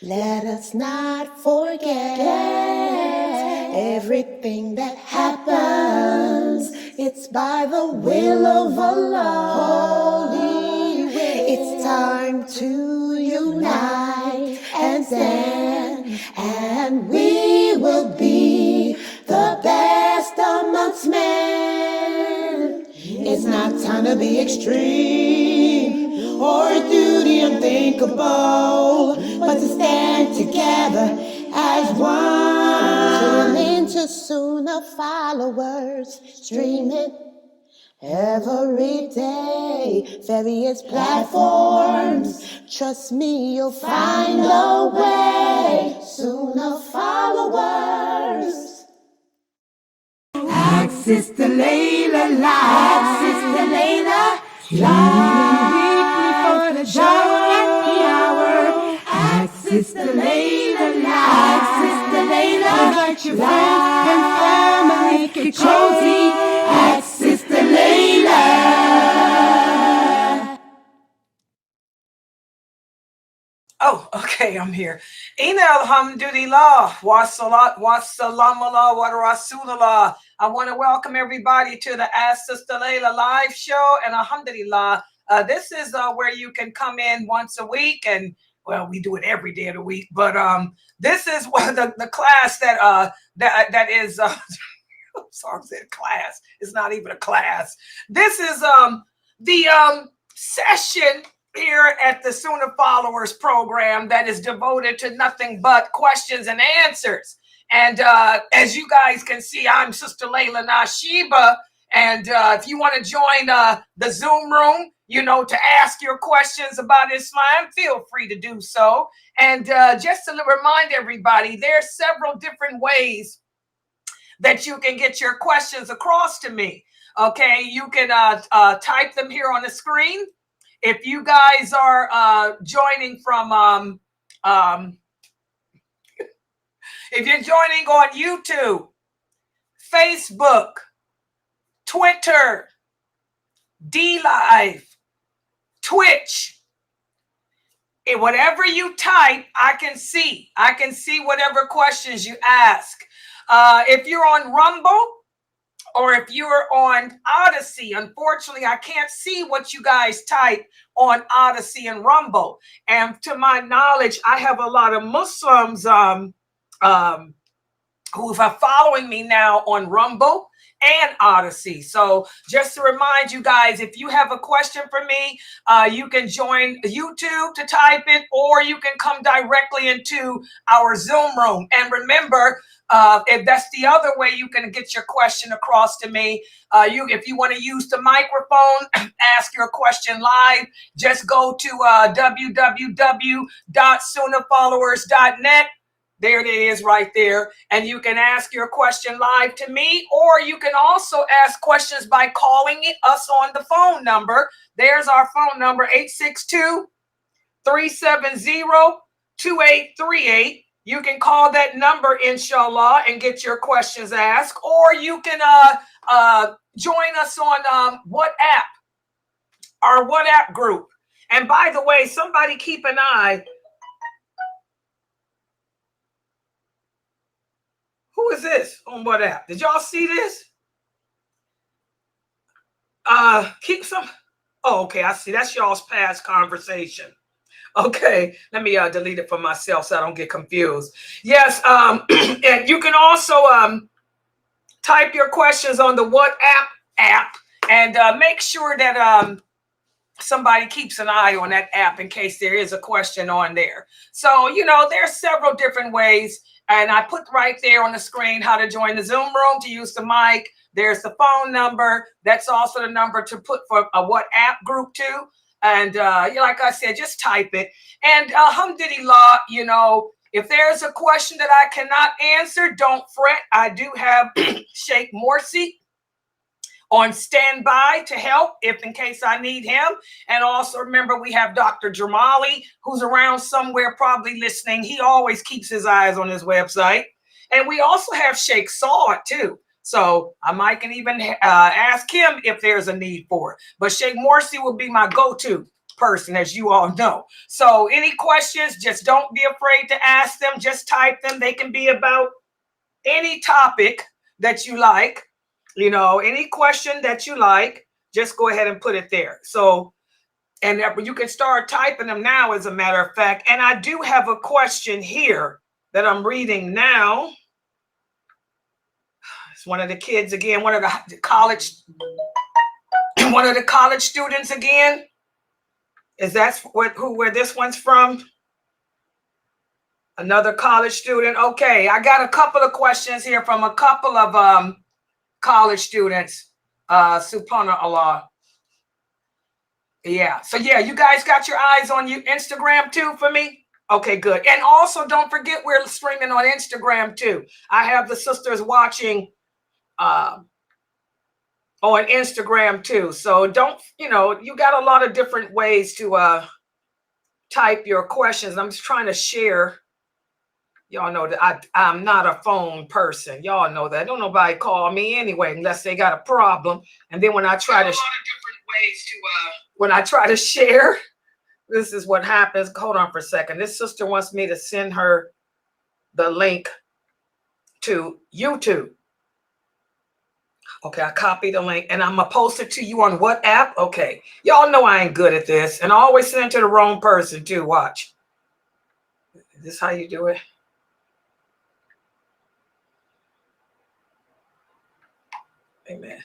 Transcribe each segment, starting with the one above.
Let us not forget everything that happens. It's by the will of Allah. Holy will. It's time to unite and stand, and we will be the best amongst men. It's not time to be extreme or duty unthinkable, but to stand together as one. Tune into Sunnahfollowers, streaming every day, various platforms. Trust me, you'll find a way. Sunnahfollowers. Ask Sister Laila live. Ask Sister Laila live. Weekly for the show at the hour. Ask Sister Laila live. Ask Sister Laila. Invite your friends and family. Get cozy. Ask Sister Laila. Oh, okay, I'm here. Inna alhamdulillah, wa salat, wa salamullah, wa rasulullah. I want to welcome everybody to the Ask Sister Laila live show. And alhamdulillah, this is where you can come in once a week. And, well, we do it every day of the week. But this is what the class that is, sorry, I said class. It's not even a class. This is the session here at the Sunnahfollowers program that is devoted to nothing but questions and answers. And as you guys can see, I'm Sister Laila Nasheeba. And if you want to join the Zoom room, to ask your questions about Islam, feel free to do so. And just to remind everybody, there are several different ways that you can get your questions across to me. Okay, you can type them here on the screen. If you guys are joining from, if you're joining on YouTube, Facebook, Twitter, DLive, Twitch, whatever you type, I can see. I can see whatever questions you ask. If you're on Rumble, or if you're on Odyssey, unfortunately, I can't see what you guys type on Odyssey and Rumble. And to my knowledge, I have a lot of Muslims who are following me now on Rumble and Odyssey. So just to remind you guys, if you have a question for me, you can join YouTube to type it, or you can come directly into our Zoom room. And remember, if that's the other way you can get your question across to me, if you want to use the microphone, ask your question live, just go to www.sunnahfollowers.net. There it is right there. And you can ask your question live to me, or you can also ask questions by calling us on the phone number. There's our phone number, 862-370-2838. You can call that number, inshallah, and get your questions asked. Or you can join us on WhatsApp, our WhatsApp group. And by the way, somebody keep an eye. Who is this on WhatsApp? Did y'all see this? Keep some. Oh, okay, I see. That's y'all's past conversation. Okay, let me delete it for myself so I don't get confused. Yes, and you can also type your questions on the WhatsApp app, and make sure that somebody keeps an eye on that app in case there is a question on there. So, there's several different ways. And I put right there on the screen how to join the Zoom room, to use the mic. There's the phone number. That's also the number to put for a WhatsApp group too. And like I said, just type it. And alhamdulillah, if there's a question that I cannot answer, don't fret. I do have Sheikh Morsi on standby to help if in case I need him. And also remember, we have Dr. Jamali, who's around somewhere probably listening. He always keeps his eyes on his website. And we also have Sheikh Saud too. So I might can even ask him if there's a need for it. But Sheikh Morsi will be my go-to person, as you all know. So any questions, just don't be afraid to ask them. Just type them. They can be about any topic that you like. You know, any question that you like, just go ahead and put it there. So, and you can start typing them now, as a matter of fact. And I do have a question here that I'm reading now. It's one of the kids again, one of the college students again. Is that where this one's from? Another college student. Okay, I got a couple of questions here from a couple of college students. Subhanallah. Yeah. So yeah, you guys got your eyes on Instagram too for me? Okay, good. And also don't forget we're streaming on Instagram too. I have the sisters watching on Instagram too. So don't, you know, you got a lot of different ways to type your questions. I'm just trying to share. Y'all know that I'm not a phone person. Y'all know that. Don't nobody call me anyway unless they got a problem. And then when I try to, when I try to share, this is what happens. Hold on for a second. This sister wants me to send her the link to YouTube. Okay, I copied the link and I'm gonna post it to you on what app? Okay, y'all know I ain't good at this, and I always send it to the wrong person too. Watch. Is this how you do it? Amen.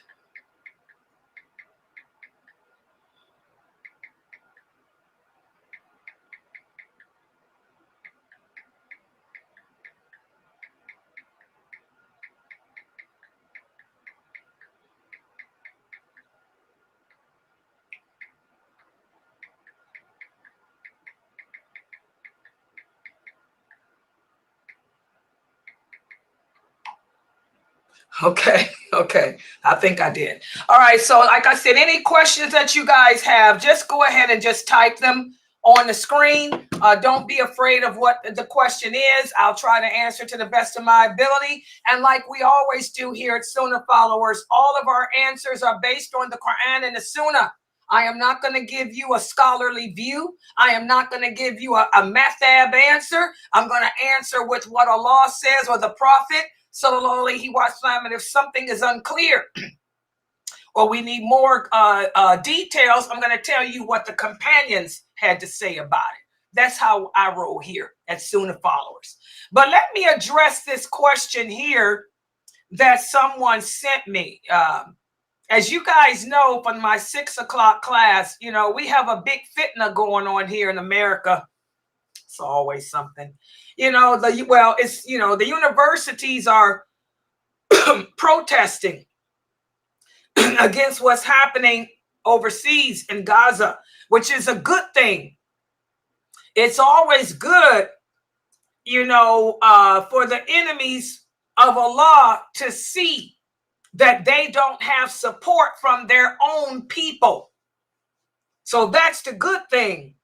Okay, okay. I think I did. All right, so like I said, any questions that you guys have, just go ahead and just type them on the screen. Don't be afraid of what the question is. I'll try to answer to the best of my ability. And like we always do here at Sunnahfollowers, all of our answers are based on the Quran and the Sunnah. I am not going to give you a scholarly view. I am not going to give you a mathab answer. I'm going to answer with what Allah says or the Prophet. Sallallahu Alaihi Wasallam, and if something is unclear or we need more details, I'm going to tell you what the companions had to say about it. That's how I roll here at Sunnahfollowers. But let me address this question here that someone sent me. As you guys know from my 6 o'clock class, you know, we have a big fitna going on here in America. It's always something. You know, it's, you know, the universities are protesting against what's happening overseas in Gaza, which is a good thing. It's always good, you know, for the enemies of Allah to see that they don't have support from their own people. So that's the good thing,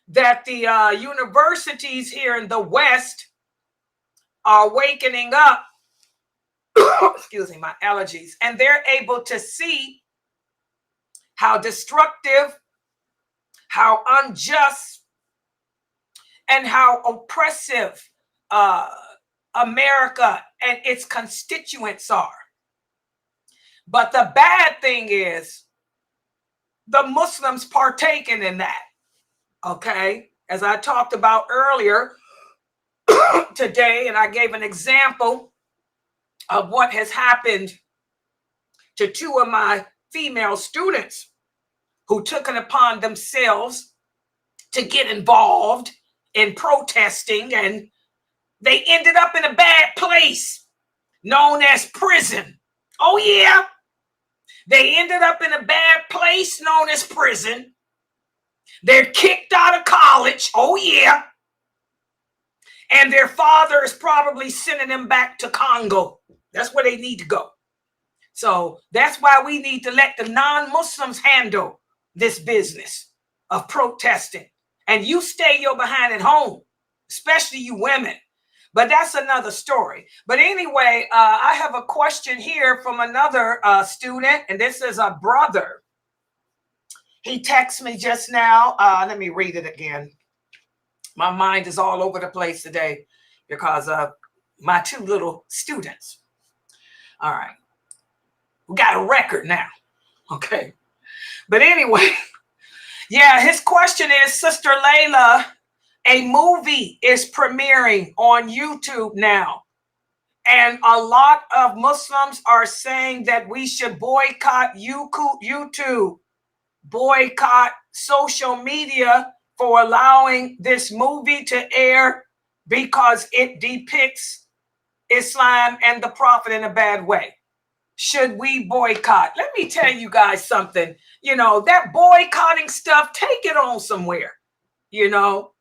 that the universities here in the West are wakening up. Excuse me, my allergies. And they're able to see how destructive, how unjust, and how oppressive America and its constituents are. But the bad thing is the Muslims partaking in that. Okay, as I talked about earlier today, and I gave an example of what has happened to 2 of my female students who took it upon themselves to get involved in protesting, and they ended up in a bad place known as prison. Oh yeah, they ended up in a bad place known as prison. They're kicked out of college. Oh, yeah. And their father is probably sending them back to Congo. That's where they need to go. So that's why we need to let the non-Muslims handle this business of protesting. And you stay your behind at home, especially you women. But that's another story. But anyway, I have a question here from another student, and this is a brother. He texted me just now. Let me read it again. My mind is all over the place today because of my two little students. All right. We got a record now. Okay. But anyway, yeah, his question is, Sister Laila, a movie is premiering on YouTube now. And a lot of Muslims are saying that we should boycott YouTube, boycott social media for allowing this movie to air because it depicts Islam and the Prophet in a bad way. Should we boycott? Let me tell you guys something. You know, that boycotting stuff, take it on somewhere. You know,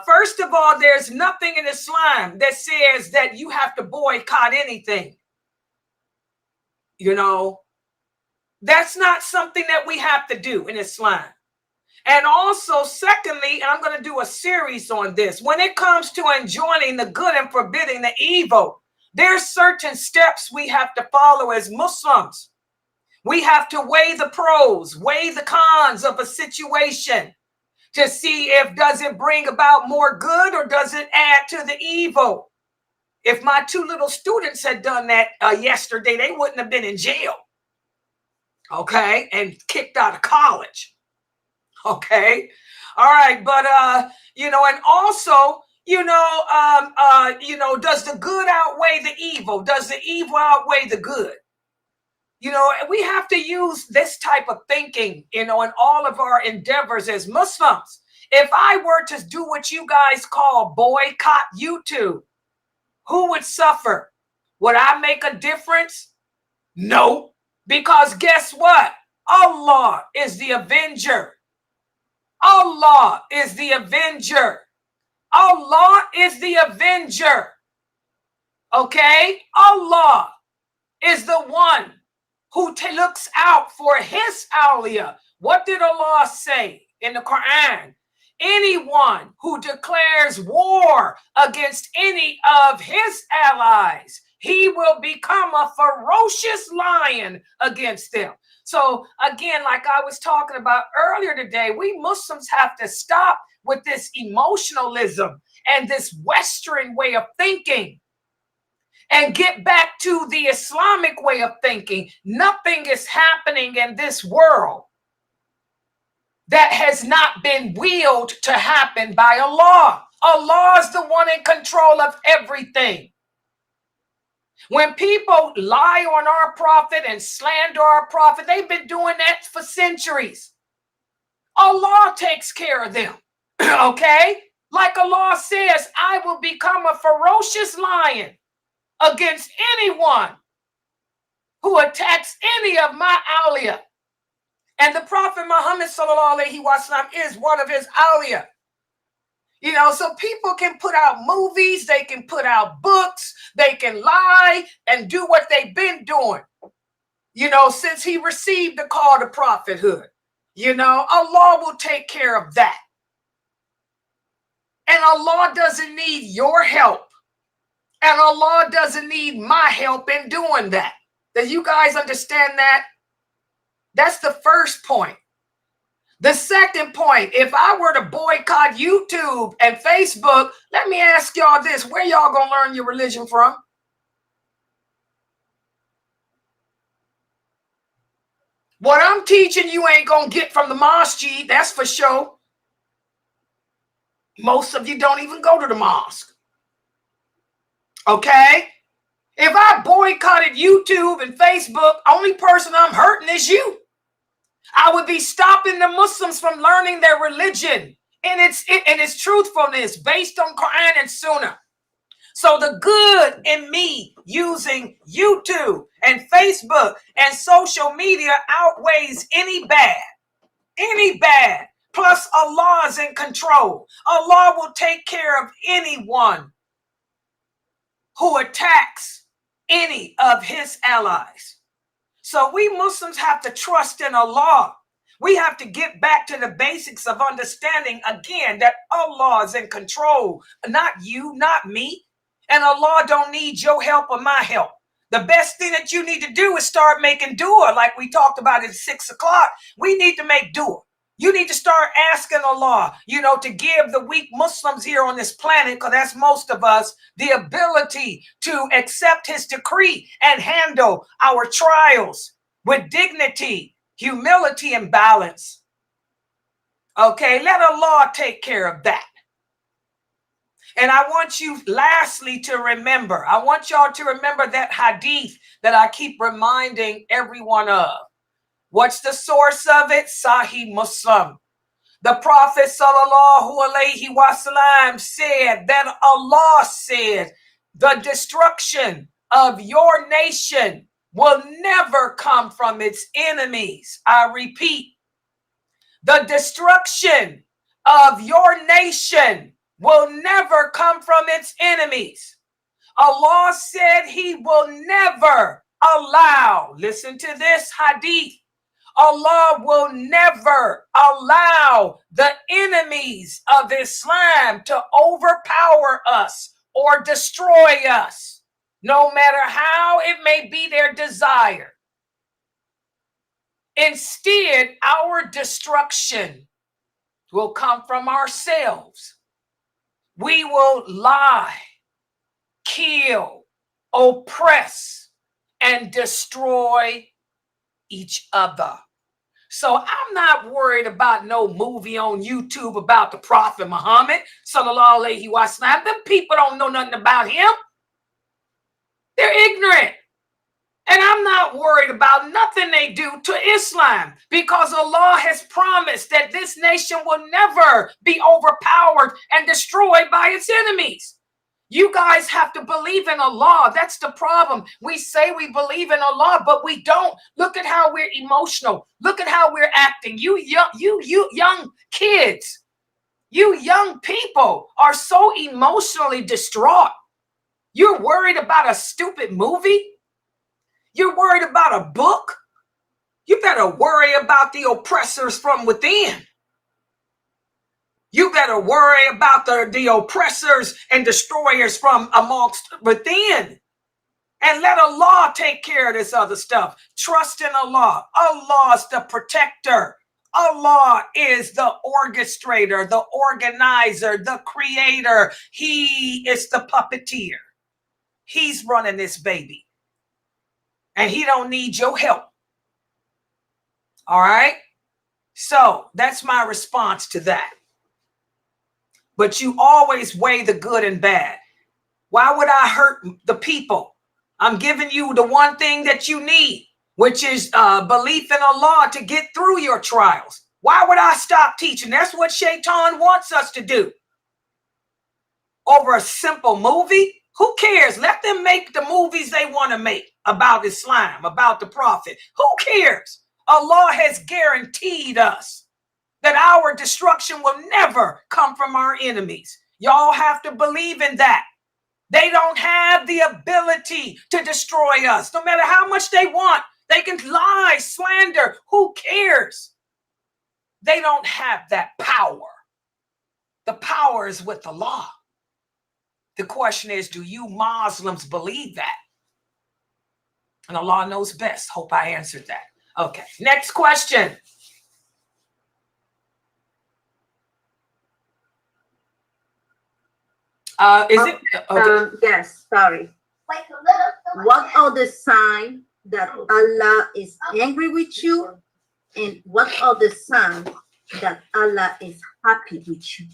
first of all, there's nothing in Islam that says that you have to boycott anything. You know, that's not something that we have to do in Islam. And also, secondly, and I'm going to do a series on this, when it comes to enjoining the good and forbidding the evil, there's certain steps we have to follow as Muslims. We have to weigh the pros, weigh the cons of a situation to see if does it bring about more good or does it add to the evil. If my two little students had done that yesterday, they wouldn't have been in jail. Okay, and kicked out of college. Okay, all right, but you know, and also, you know, does the good outweigh the evil? Does the evil outweigh the good? You know, we have to use this type of thinking, you know, in all of our endeavors as Muslims. If I were to do what you guys call boycott YouTube, who would suffer? Would I make a difference? No, because guess what? Allah is the avenger. Allah is the avenger. Allah is the avenger. Okay? Allah is the one who looks out for his awliya. What did Allah say in the Quran? Anyone who declares war against any of his allies, he will become a ferocious lion against them. So again, like I was talking about earlier today, we Muslims have to stop with this emotionalism and this Western way of thinking and get back to the Islamic way of thinking. Nothing is happening in this world that has not been willed to happen by Allah. Allah is the one in control of everything. When people lie on our prophet and slander our prophet, they've been doing that for centuries. Allah takes care of them, okay? Like Allah says, I will become a ferocious lion against anyone who attacks any of my awliya. And the Prophet Muhammad sallallahu alaihi wasallam is one of his awliya. You know, so people can put out movies, they can put out books, they can lie and do what they've been doing, you know, since he received the call to prophethood. You know, Allah will take care of that. And Allah doesn't need your help. And Allah doesn't need my help in doing that. Does you guys understand that? That's the first point. The second point, if I were to boycott YouTube and Facebook, let me ask y'all this, where y'all gonna learn your religion from? What I'm teaching you ain't gonna get from the masjid, that's for sure. Most of you don't even go to the mosque. Okay? If I boycotted YouTube and Facebook, only person I'm hurting is you. I would be stopping the Muslims from learning their religion and its truthfulness based on Quran and Sunnah. So the good in me using YouTube and Facebook and social media outweighs any bad. Any bad. Plus Allah is in control. Allah will take care of anyone who attacks any of his allies. So we Muslims have to trust in Allah. We have to get back to the basics of understanding again that Allah is in control, not you, not me. And Allah don't need your help or my help. The best thing that you need to do is start making dua, like we talked about at 6 o'clock. We need to make dua. You need to start asking Allah, to give the weak Muslims here on this planet, because that's most of us, the ability to accept his decree and handle our trials with dignity, humility, and balance. Okay, let Allah take care of that. And I want you lastly to remember, I want y'all to remember that hadith that I keep reminding everyone of. What's the source of it? Sahih Muslim. The Prophet sallallahu alaihi wasallam said that Allah said, the destruction of your nation will never come from its enemies. I repeat, the destruction of your nation will never come from its enemies. Allah said he will never allow, listen to this hadith, Allah will never allow the enemies of Islam to overpower us or destroy us, no matter how it may be their desire. Instead, our destruction will come from ourselves. We will lie, kill, oppress, and destroy each other. So I'm not worried about no movie on YouTube about the Prophet Muhammad, sallallahu alaihi wasallam. Them people don't know nothing about him. They're ignorant. And I'm not worried about nothing they do to Islam, because Allah has promised that this nation will never be overpowered and destroyed by its enemies. You guys have to believe in Allah. That's the problem. We say we believe in Allah, but we don't. Look at how we're emotional. Look at how we're acting. You young kids, you young people are so emotionally distraught. You're worried about a stupid movie? You're worried about a book? You better worry about the oppressors from within. You better worry about the oppressors and destroyers from amongst within. And let Allah take care of this other stuff. Trust in Allah. Allah is the protector. Allah is the orchestrator, the organizer, the creator. He is the puppeteer. He's running this baby. And he don't need your help. All right? So that's my response to that. But you always weigh the good and bad. Why would I hurt the people? I'm giving you the one thing that you need, which is belief in Allah to get through your trials. Why would I stop teaching? That's what Shaitan wants us to do. Over a simple movie? Who cares? Let them make the movies they want to make about Islam, about the Prophet. Who cares? Allah has guaranteed us that our destruction will never come from our enemies. Y'all have to believe in that. They don't have the ability to destroy us. No matter how much they want, they can lie, slander. Who cares? They don't have that power. The power is with Allah. The question is, do you Muslims believe that? And Allah knows best. Hope I answered that. Okay, next question. Yes, sorry. What are the signs that Allah is angry with you? And what are the signs that Allah is happy with you?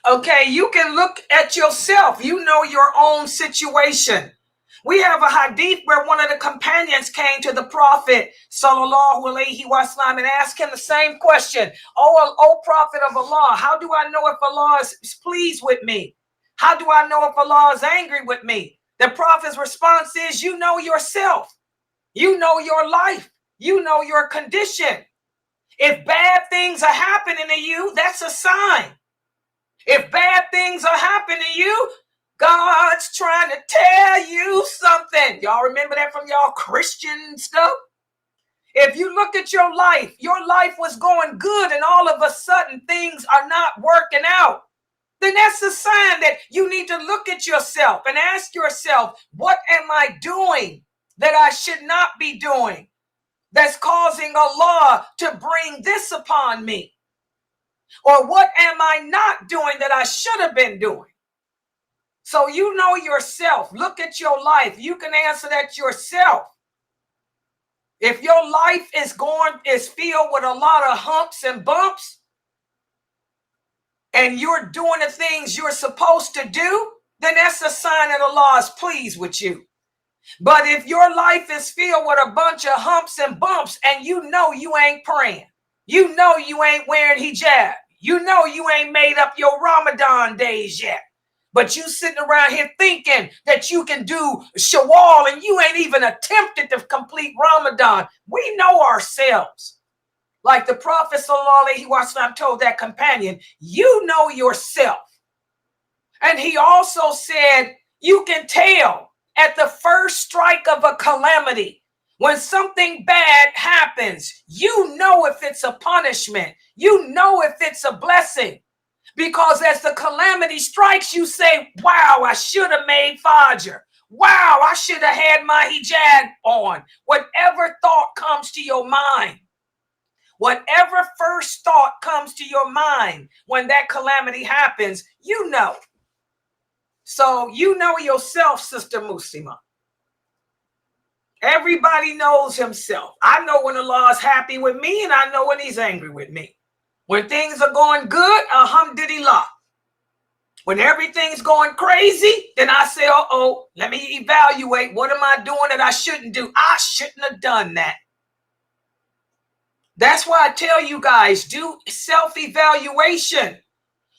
Okay, you can look at yourself. You know your own situation. We have a hadith where one of the companions came to the Prophet sallallahu alaihi wasallam and asked him the same question. Oh, Prophet of Allah, how do I know if Allah is pleased with me? How do I know if Allah is angry with me? The Prophet's response is, you know yourself. You know your life. You know your condition. If bad things are happening to you, that's a sign. If bad things are happening to you, God's trying to tell you something. Y'all remember that from y'all Christian stuff? If you look at your life was going good and all of a sudden things are not working out. then that's a sign that you need to look at yourself and ask yourself, what am I doing that I should not be doing that's causing Allah to bring this upon me? Or what am I not doing that I should have been doing? So you know yourself. Look at your life. You can answer that yourself. If your life is filled with a lot of humps and bumps, and you're doing the things you're supposed to do, then that's a sign that Allah is pleased with you. But if your life is filled with a bunch of humps and bumps, and you know you ain't praying, you know you ain't wearing hijab, you know you ain't made up your Ramadan days yet, but you sitting around here thinking that you can do Shawwal and you ain't even attempted to complete Ramadan. We know ourselves. Like the Prophet ﷺ told that companion, you know yourself. And he also said, you can tell at the first strike of a calamity, when something bad happens, you know if it's a punishment, you know if it's a blessing. Because as the calamity strikes, you say, wow, I should have made Fajr. Wow, I should have had my hijab on. Whatever thought comes to your mind. Whatever first thought comes to your mind when that calamity happens, you know. So you know yourself, Sister Muslima. Everybody knows himself. I know when Allah is happy with me, and I know when he's angry with me. When things are going good, alhamdulillah. When everything's going crazy, then I say, uh-oh, let me evaluate. What am I doing that I shouldn't do? I shouldn't have done that. That's why I tell you guys, do self-evaluation.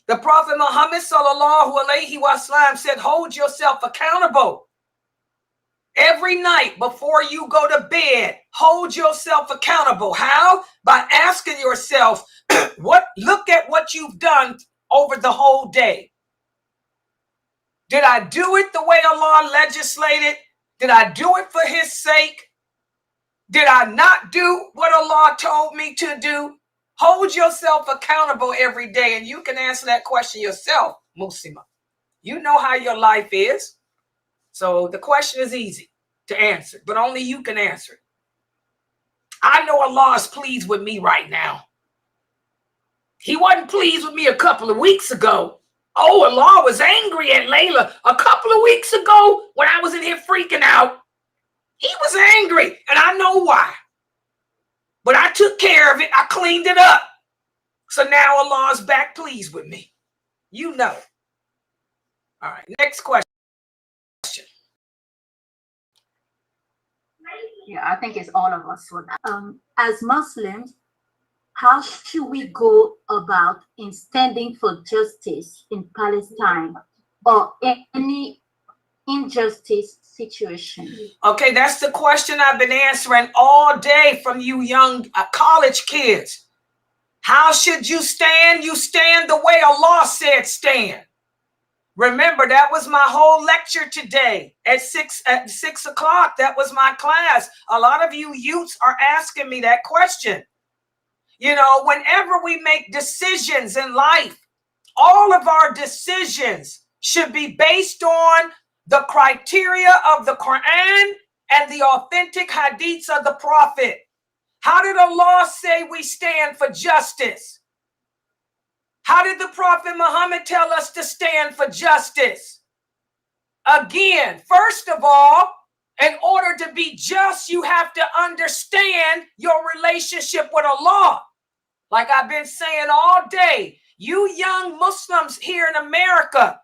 The Prophet Muhammad ﷺ said, hold yourself accountable. Every night before you go to bed, hold yourself accountable. How? By asking yourself, look at what you've done over the whole day. Did I do it the way Allah legislated? Did I do it for his sake? Did I not do what Allah told me to do? Hold yourself accountable every day, and you can answer that question yourself, Muslima. You know how your life is. So the question is easy to answer, but only you can answer it. I know Allah is pleased with me right now. He wasn't pleased with me a couple of weeks ago. Oh, Allah was angry at Laila a couple of weeks ago when I was in here freaking out. He was angry, and I know why. But I took care of it. I cleaned it up. So now Allah's back pleased with me. You know. All right, next question. Yeah, I think it's all of us for that. As Muslims, how should we go about in standing for justice in Palestine or any injustice situation? Okay, that's the question I've been answering all day from you young college kids. How should you stand? You stand the way Allah said stand. Remember, that was my whole lecture today at 6 o'clock. That was my class. A lot of you youths are asking me that question. You know, whenever we make decisions in life, all of our decisions should be based on the criteria of the Quran and the authentic hadiths of the Prophet. How did Allah say we stand for justice? How did the Prophet Muhammad tell us to stand for justice? Again, first of all, in order to be just, you have to understand your relationship with Allah. Like I've been saying all day, you young Muslims here in America,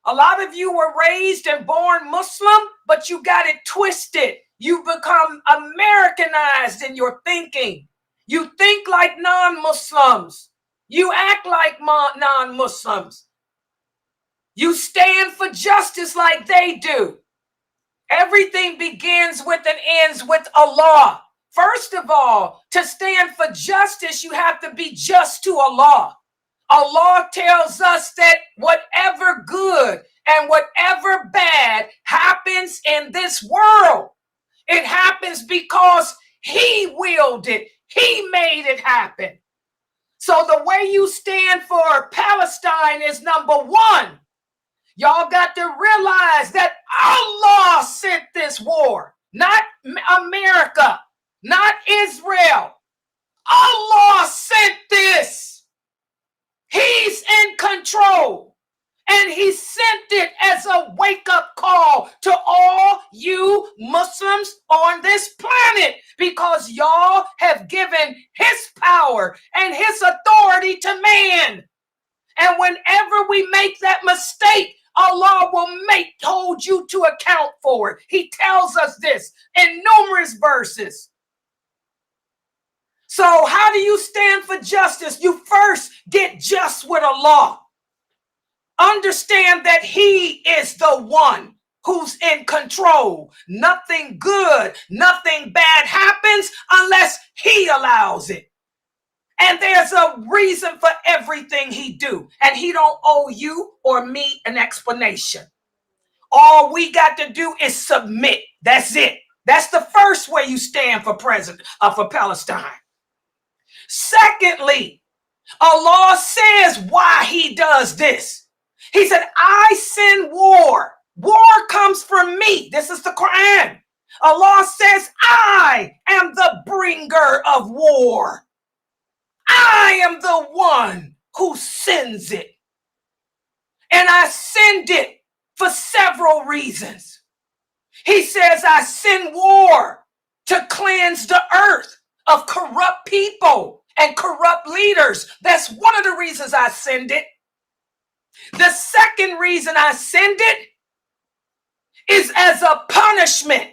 a lot of you were raised and born Muslim, but you got it twisted. You become Americanized in your thinking. You think like non-Muslims. You act like non-Muslims. You stand for justice like they do. Everything begins with and ends with Allah. First of all, to stand for justice, you have to be just to Allah. Allah tells us that whatever good and whatever bad happens in this world, it happens because He willed it. He made it happen. So the way you stand for Palestine is number one. Y'all got to realize that Allah sent this war, not America, not Israel. Allah sent this. He's in control. And he sent it as a wake-up call to all you Muslims on this planet, because y'all have given his power and his authority to man. And whenever we make that mistake, Allah will hold you to account for it. He tells us this in numerous verses. So how do you stand for justice? You first get just with Allah. Understand that he is the one who's in control. Nothing good, nothing bad happens unless he allows it. And there's a reason for everything he do. And he don't owe you or me an explanation. All we got to do is submit. That's it. That's the first way you stand for Palestine. Secondly, Allah says why he does this. He said, I send war. War comes from me. This is the Quran. Allah says, I am the bringer of war. I am the one who sends it. And I send it for several reasons. He says, I send war to cleanse the earth of corrupt people and corrupt leaders. That's one of the reasons I send it. The second reason I send it is as a punishment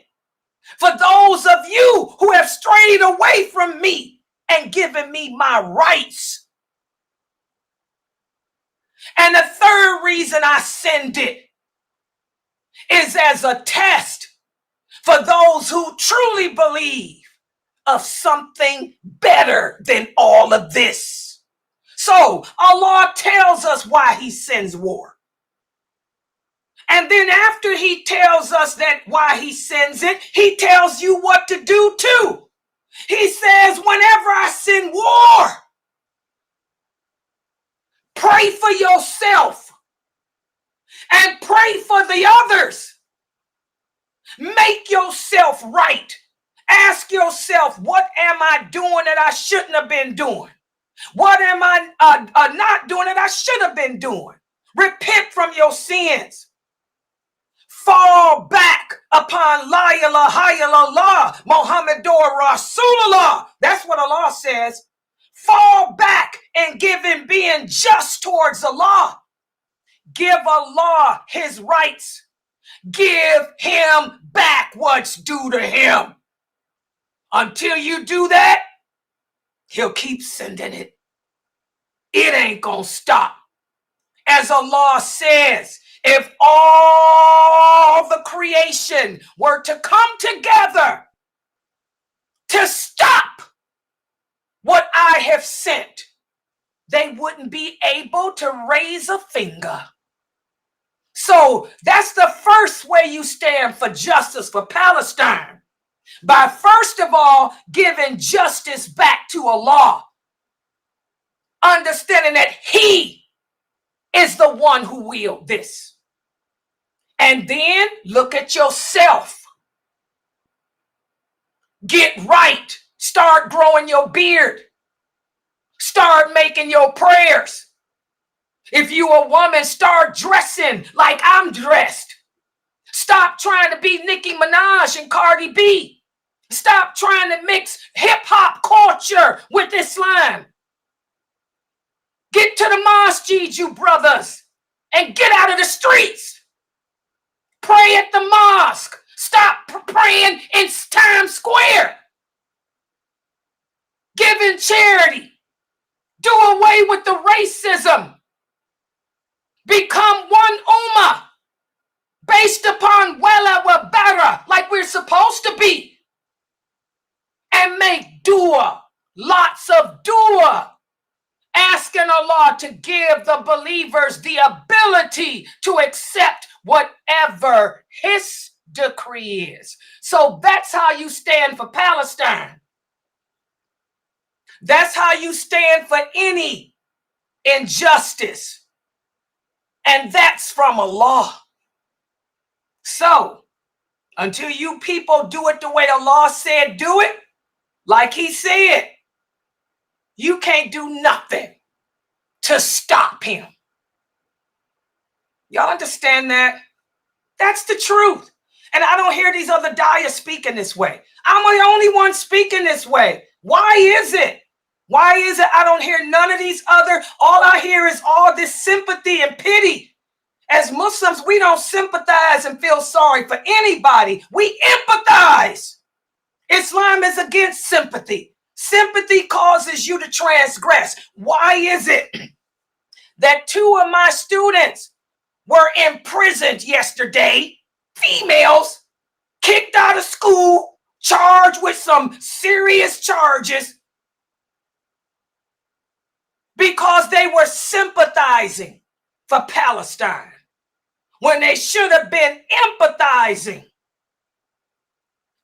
for those of you who have strayed away from me and given me my rights. And the third reason I send it is as a test for those who truly believe of something better than all of this. So Allah tells us why he sends war. And then after he tells us that why he sends it, he tells you what to do too. He says, whenever I send war, pray for yourself and pray for the others. Make yourself right. Ask yourself, what am I doing that I shouldn't have been doing? What am I not doing that I should have been doing? Repent from your sins. Fall back upon La ilaha illallah, Muhammadur Rasulullah. That's what Allah says. Fall back and give him being just towards Allah. Give Allah his rights. Give him back what's due to him. Until you do that, he'll keep sending it. It ain't gonna stop. As Allah says, if all the creation were to come together to stop what I have sent, they wouldn't be able to raise a finger. So that's the first way you stand for justice for Palestine. By first of all, giving justice back to Allah. Understanding that he is the one who willed this. And then look at yourself. Get right. Start growing your beard. Start making your prayers. If you a woman, start dressing like I'm dressed. Stop trying to be Nicki Minaj and Cardi B. Stop trying to mix hip-hop culture with Islam. Get to the masjid, you brothers, and get out of the streets. Pray at the mosque. Stop praying in Times Square. Giving charity. Do away with the racism. Become one ummah based upon wala wa bara, like we're supposed to be. And make dua, lots of dua, asking Allah to give the believers the ability to accept whatever his decree is. So that's how you stand for Palestine. That's how you stand for any injustice. And that's from Allah. So, until you people do it the way Allah said do it, like he said, you can't do nothing to stop him. Y'all understand that? That's the truth. And I don't hear these other dayas speaking this way. I'm the only one speaking this way. Why is it? Why is it I don't hear none of these other? All I hear is all this sympathy and pity. As Muslims, we don't sympathize and feel sorry for anybody. We empathize. Islam is against sympathy. Sympathy causes you to transgress. Why is it that 2 of my students were imprisoned yesterday, females, kicked out of school, charged with some serious charges because they were sympathizing for Palestine when they should have been empathizing?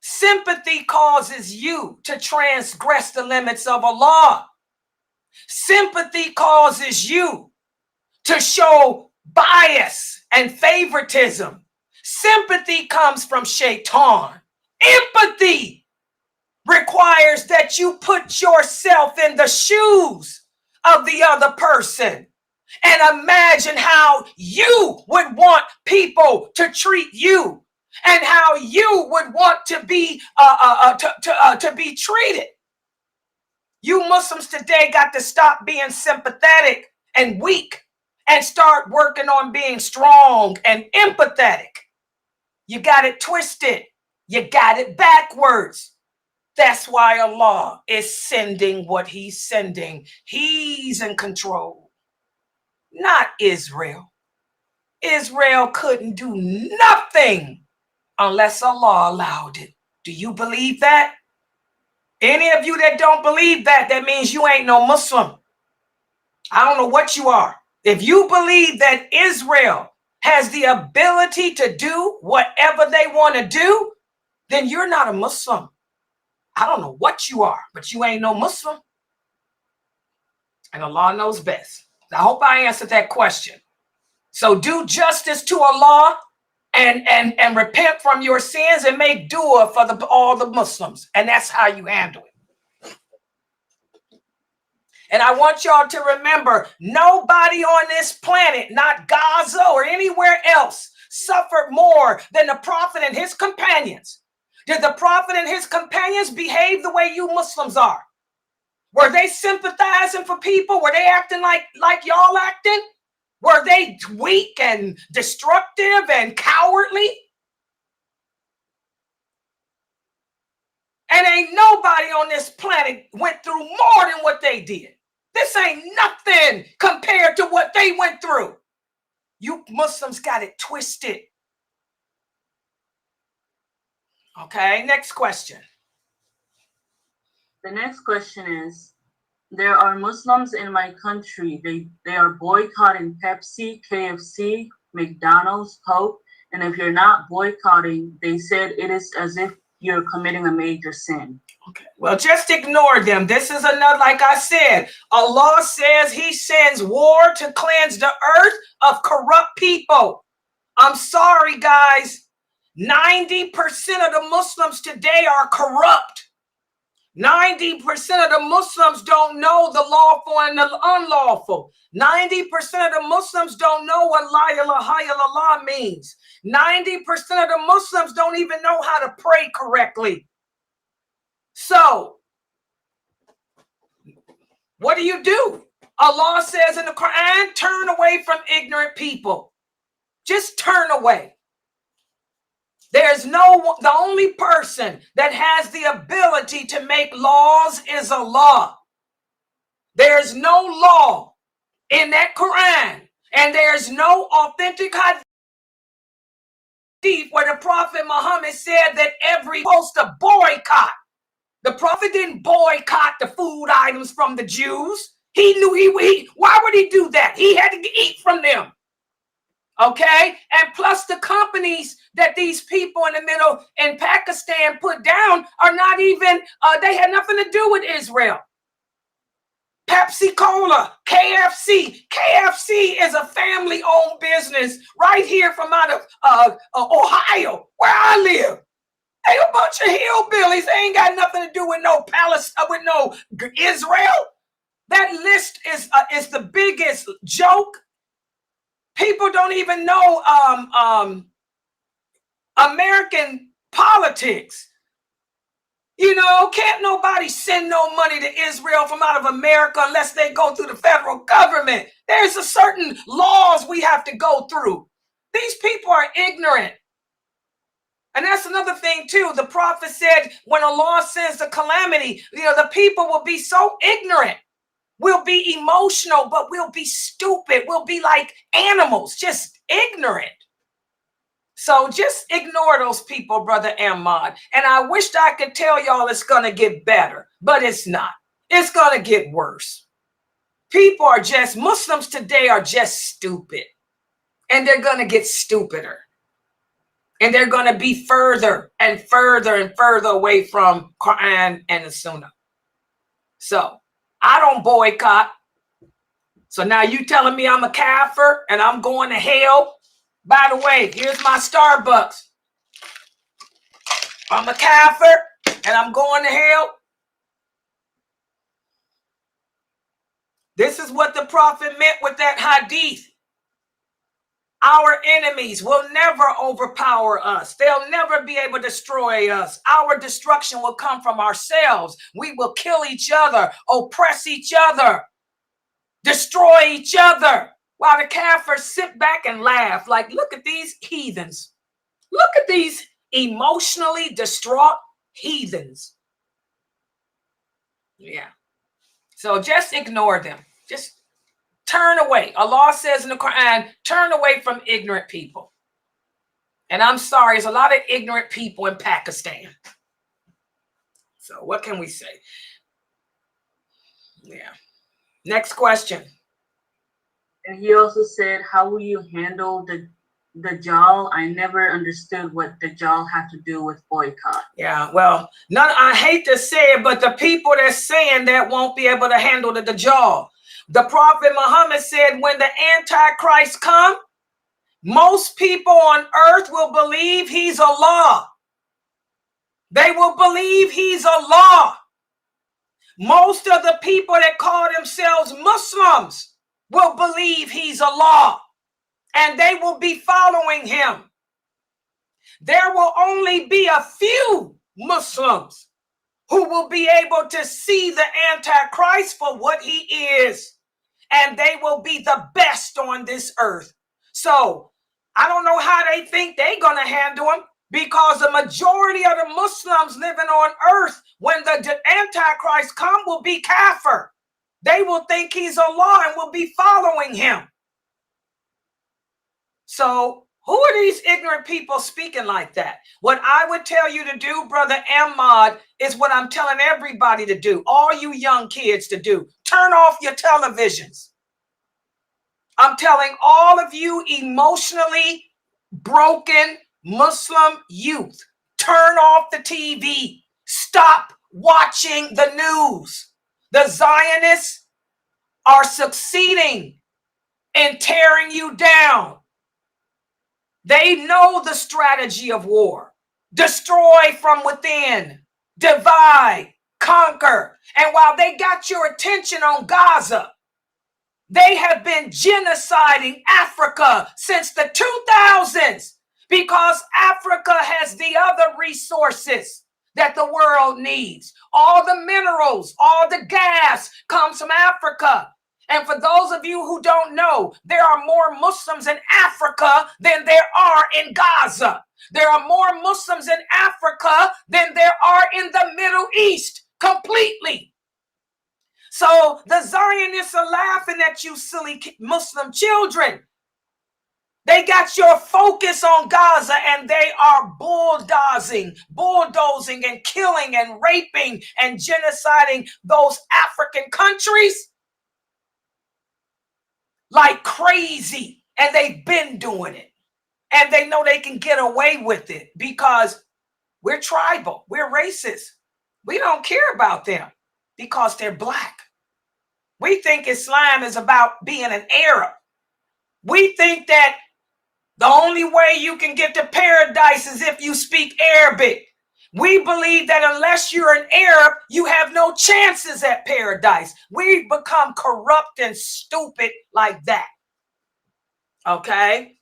Sympathy causes you to transgress the limits of Allah. Sympathy causes you to show bias and favoritism. Sympathy comes from shaitan. Empathy requires that you put yourself in the shoes of the other person and imagine how you would want people to treat you and how you would want to be treated. You Muslims today got to stop being sympathetic and weak and start working on being strong and empathetic. You got it twisted. You got it backwards. That's why Allah is sending what he's sending. He's in control, not Israel. Israel couldn't do nothing unless Allah allowed it. Do you believe that? Any of you that don't believe that, that means you ain't no Muslim. I don't know what you are. If you believe that Israel has the ability to do whatever they want to do, then you're not a Muslim. I don't know what you are, but you ain't no Muslim. And Allah knows best. I hope I answered that question. So do justice to Allah and repent from your sins and make dua for all the Muslims. And that's how you handle it. And I want y'all to remember, nobody on this planet, not Gaza or anywhere else, suffered more than the Prophet and his companions. Did the Prophet and his companions behave the way you Muslims are? Were they sympathizing for people? Were they acting like y'all acting? Were they weak and destructive and cowardly? And ain't nobody on this planet went through more than what they did. This ain't nothing compared to what they went through. You Muslims got it twisted. Okay, next question. The next question is, there are Muslims in my country. They are boycotting Pepsi, KFC, McDonald's, Coke, and if you're not boycotting, they said it is as if you're committing a major sin. Okay. Well, just ignore them. This is another, like I said, Allah says he sends war to cleanse the earth of corrupt people. I'm sorry, guys. 90% of the Muslims today are corrupt. 90% of the Muslims don't know the lawful and the unlawful. 90% of the Muslims don't know what La ilaha illallah means. 90% of the Muslims don't even know how to pray correctly. So, what do? Allah says in the Quran, turn away from ignorant people. Just turn away. The only person that has the ability to make laws is Allah. There's no law in that Quran, and there's no authentic hadith where the Prophet Muhammad said that every supposed to boycott. The Prophet didn't boycott the food items from the Jews. He knew why would he do that? He had to eat from them. Okay? And plus the companies that these people in the middle in Pakistan put down are not even, they had nothing to do with Israel. Pepsi Cola, KFC. KFC is a family-owned business right here from out of Ohio, where I live. They a bunch of hillbillies. They ain't got nothing to do with no Palestine, with no Israel. That list is the biggest joke. People don't even know American politics. You know, can't nobody send no money to Israel from out of America unless they go through the federal government. There's a certain laws we have to go through. These people are ignorant. And that's another thing too. The prophet said, when Allah sends a calamity, the people will be so ignorant. We'll be emotional, but we'll be stupid. We'll be like animals, just ignorant. So just ignore those people, Brother Ahmad. And I wished I could tell y'all it's going to get better, but it's not. It's going to get worse. People are just, Muslims today are just stupid. And they're going to get stupider. And they're going to be further and further and further away from Quran and the Sunnah. So I don't boycott. So now you telling me I'm a kafir and I'm going to hell? By the way, here's my Starbucks. I'm a kafir and I'm going to hell. This is what the prophet meant with that hadith. Our enemies will never overpower us. They'll never be able to destroy us. Our destruction will come from ourselves. We will kill each other, oppress each other, destroy each other. While the kafirs sit back and laugh like, look at these heathens. Look at these emotionally distraught heathens. Yeah. So just ignore them. Just turn away. Allah says in the Quran, turn away from ignorant people. And I'm sorry, there's a lot of ignorant people in Pakistan. So what can we say? Yeah. Next question. And he also said, how will you handle the Dajjal? I never understood what Dajjal had to do with boycott. Yeah, well, I hate to say it, but the people that's saying that won't be able to handle the Dajjal. The Prophet Muhammad said, when the Antichrist come, most people on earth will believe he's Allah. They will believe he's Allah. Most of the people that call themselves Muslims will believe he's Allah, and they will be following him. There will only be a few Muslims who will be able to see the Antichrist for what he is, and they will be the best on this earth. So I don't know how they think they're going to handle him, because the majority of the Muslims living on earth, when the Antichrist come, will be kafir. They will think he's Allah and will be following him. So who are these ignorant people speaking like that? What I would tell you to do, Brother Ahmad, is what I'm telling everybody to do, all you young kids to do. Turn off your televisions. I'm telling all of you emotionally broken Muslim youth, turn off the TV. Stop watching the news. The Zionists are succeeding in tearing you down. They know the strategy of war. Destroy from within, divide, conquer. And while they got your attention on Gaza, they have been genociding Africa since the 2000s, because Africa has the other resources that the world needs. All the minerals, all the gas comes from Africa. And for those of you who don't know, there are more Muslims in Africa than there are in Gaza. There are more Muslims in Africa than there are in the Middle East completely. So the Zionists are laughing at you, silly Muslim children. They got your focus on Gaza, and they are bulldozing and killing and raping and genociding those African countries like crazy. And they've been doing it. And they know they can get away with it because we're tribal. We're racist. We don't care about them because they're black. We think Islam is about being an Arab. We think that the only way you can get to paradise is if you speak Arabic. We believe that unless you're an Arab, you have no chances at paradise. We become corrupt and stupid like that. Okay?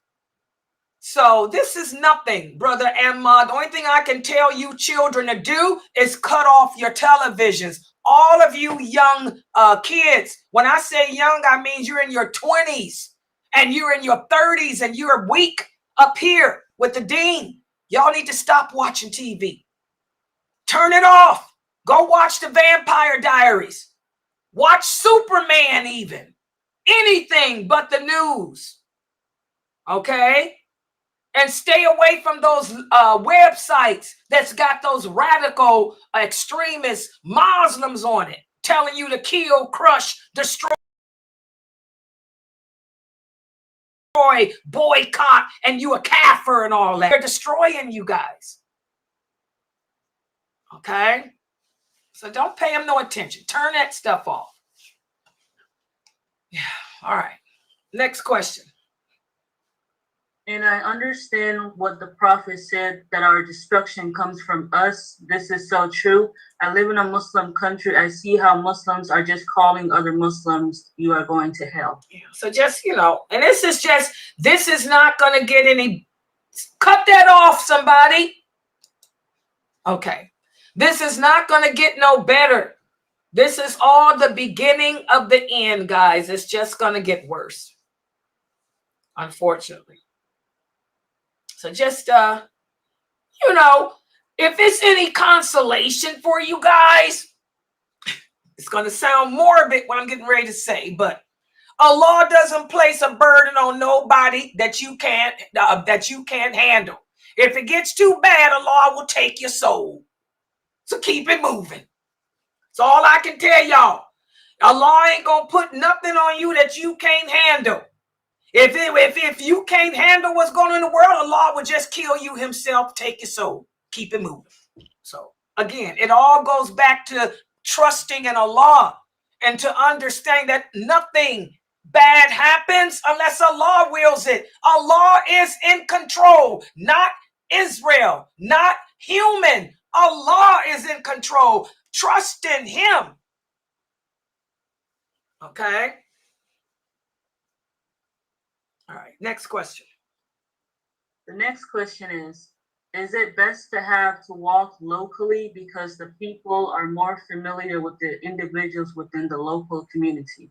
So this is nothing, Brother Ahmad. The only thing I can tell you children to do is cut off your televisions. All of you young kids, when I say young, I mean you're in your 20s and you're in your 30s and you're weak up here with the dean. Y'all need to stop watching TV. Turn it off. Go watch the Vampire Diaries. Watch Superman even. Anything but the news. Okay? And stay away from those websites that's got those radical extremist Muslims on it, telling you to kill, crush, destroy, boycott, and you a kafir and all that. They're destroying you guys. Okay? So don't pay them no attention. Turn that stuff off. Yeah. All right. Next question. And I understand what the Prophet said, that our destruction comes from us. This is so true. I live in a Muslim country. I see how Muslims are just calling other Muslims, you are going to hell. Yeah. So just, and this is not going to get any, cut that off, somebody. Okay. This is not going to get no better. This is all the beginning of the end, guys. It's just going to get worse, unfortunately. So just, if it's any consolation for you guys, it's going to sound morbid what I'm getting ready to say, but Allah doesn't place a burden on nobody that you can't handle. If it gets too bad, Allah will take your soul. So keep it moving. That's all I can tell y'all. Allah ain't going to put nothing on you that you can't handle. If you can't handle what's going on in the world, Allah will just kill you himself, take your soul. Keep it moving. So again, it all goes back to trusting in Allah and to understand that nothing bad happens unless Allah wills it. Allah is in control, not Israel, not human. Allah is in control. Trust in him. Okay. All right. Next question. The next question is it best to walk locally because the people are more familiar with the individuals within the local community?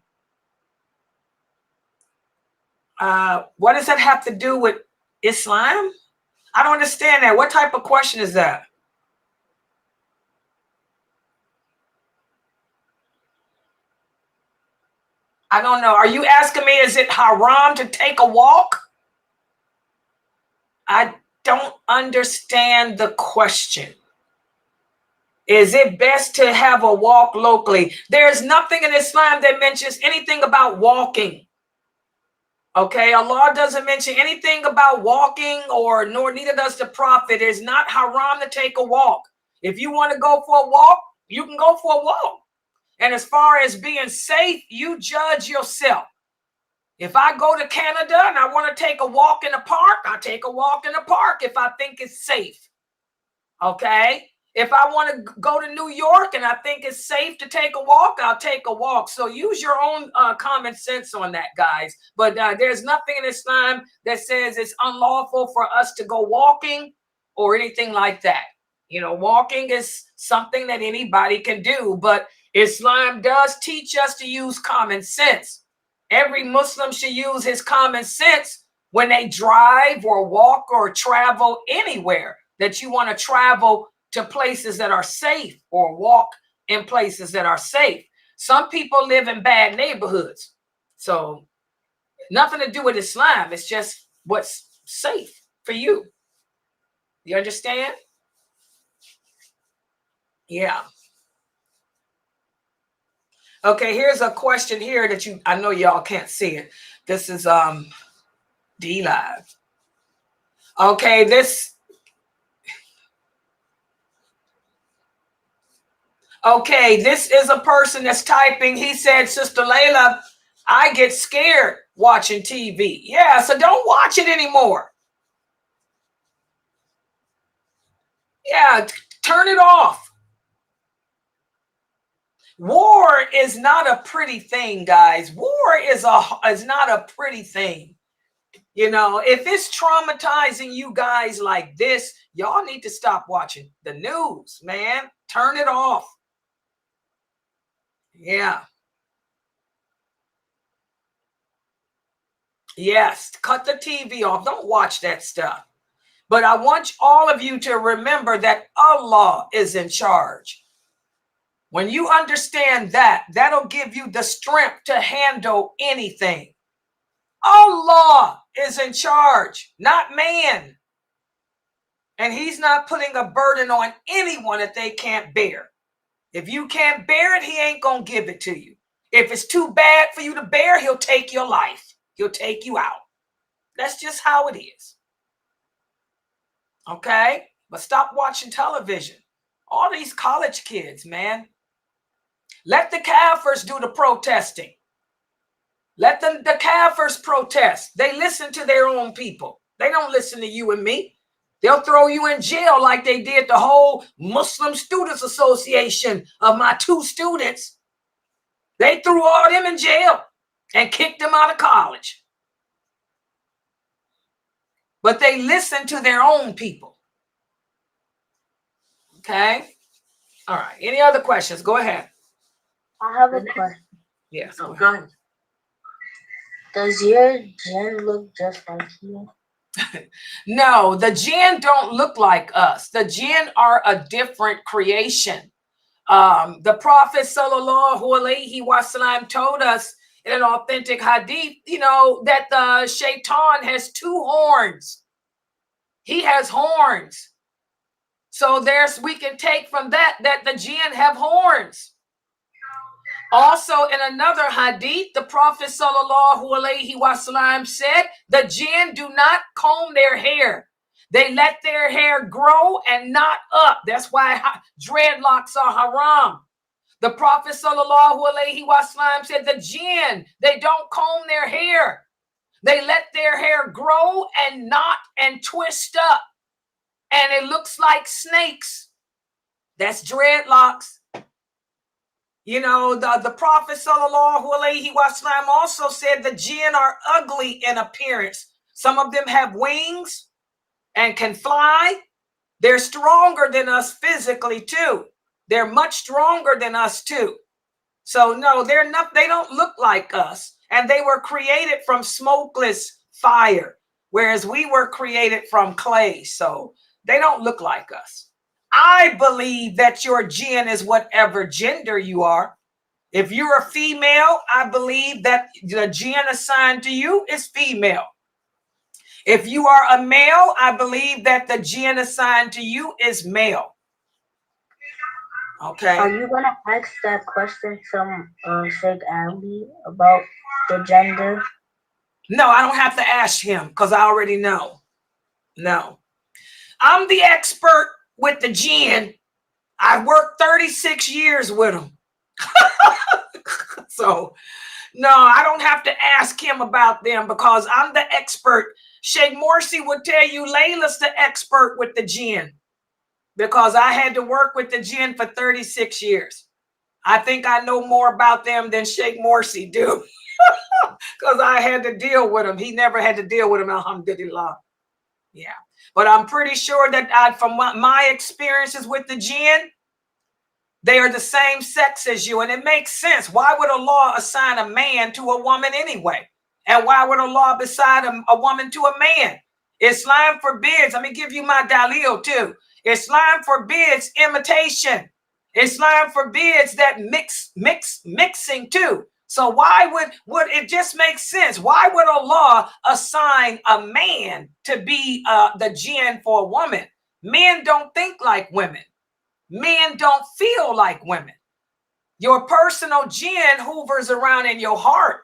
What does that have to do with Islam? I don't understand that. What type of question is that? I don't know. Are you asking me, is it haram to take a walk? I don't understand the question. Is it best to have a walk locally? There's nothing in Islam that mentions anything about walking. Okay, Allah doesn't mention anything about walking, nor neither does the Prophet. It's not haram to take a walk. If you want to go for a walk, you can go for a walk. And as far as being safe, you judge yourself. If I go to Canada and I want to take a walk in the park, I take a walk in the park if I think it's safe. Okay? If I want to go to New York and I think it's safe to take a walk, I'll take a walk. So use your own common sense on that, guys. But there's nothing in Islam that says it's unlawful for us to go walking or anything like that. Walking is something that anybody can do, but Islam does teach us to use common sense. Every Muslim should use his common sense when they drive or walk or travel anywhere that you want to travel to places that are safe or walk in places that are safe. Some people live in bad neighborhoods. So nothing to do with Islam. It's just what's safe for you. You understand? Yeah. Okay, here's a question here that I know y'all can't see it. This is D Live. Okay, Okay, this is a person that's typing. He said, Sister Laila, I get scared watching TV. Yeah, so don't watch it anymore. Yeah, turn it off. War is not a pretty thing, guys. War is not a pretty thing. You know, if it's traumatizing you guys like this, y'all need to stop watching the news, man. Turn it off. Yeah. Yes, cut the TV off. Don't watch that stuff. But I want all of you to remember that Allah is in charge. When you understand that, that'll give you the strength to handle anything. Allah is in charge, not man. And he's not putting a burden on anyone that they can't bear. If you can't bear it, he ain't going to give it to you. If it's too bad for you to bear, he'll take your life. He'll take you out. That's just how it is. Okay? But stop watching television. All these college kids, man. Let the Kafirs do the protesting. Let the Kafirs protest. They listen to their own people. They don't listen to you and me. They'll throw you in jail like they did the whole Muslim Students Association of my 2 students. They threw all them in jail and kicked them out of college. But they listen to their own people. Okay? All right. Any other questions? Go ahead. I have a question. Yes. Oh, go ahead. Does your jinn look just like you? No, the jinn don't look like us. The jinn are a different creation. The Prophet sallallahu alaihi wasallam told us in an authentic hadith, you know, that the shaitan has 2 horns. He has horns. So we can take from that the jinn have horns. Also, in another hadith, the Prophet sallallahu alaihi wasallam said, the jinn do not comb their hair. They let their hair grow and not up. That's why dreadlocks are haram. The Prophet sallallahu alaihi wasallam said, the jinn, they don't comb their hair. They let their hair grow and knot and twist up. And it looks like snakes. That's dreadlocks. You know, the Prophet sallallahu alaihi wasallam also said the jinn are ugly in appearance. Some of them have wings and can fly. They're stronger than us physically too. They're much stronger than us too. So no, they don't look like us. And they were created from smokeless fire, whereas we were created from clay. So they don't look like us. I believe that your jinn is whatever gender you are. If you're a female, I believe that the jinn assigned to you is female. If you are a male, I believe that the jinn assigned to you is male. Okay. Are you going to ask that question to Sheikh Ali about the gender? No, I don't have to ask him because I already know. No. I'm the expert with the jinn. I worked 36 years with him. So, no, I don't have to ask him about them because I'm the expert. Sheikh Morsi would tell you Layla's the expert with the jinn because I had to work with the jinn for 36 years. I think I know more about them than Sheikh Morsi do because I had to deal with him. He never had to deal with him, alhamdulillah. Yeah. But I'm pretty sure that from my experiences with the jinn, they are the same sex as you. And it makes sense. Why would Allah assign a man to a woman anyway? And why would Allah assign a woman to a man? Islam forbids. Let me give you my dalil too. Islam forbids imitation. Islam forbids that mixing too. So why would it just make sense? Why would Allah assign a man to be the jinn for a woman? Men don't think like women. Men don't feel like women. Your personal jinn hoovers around in your heart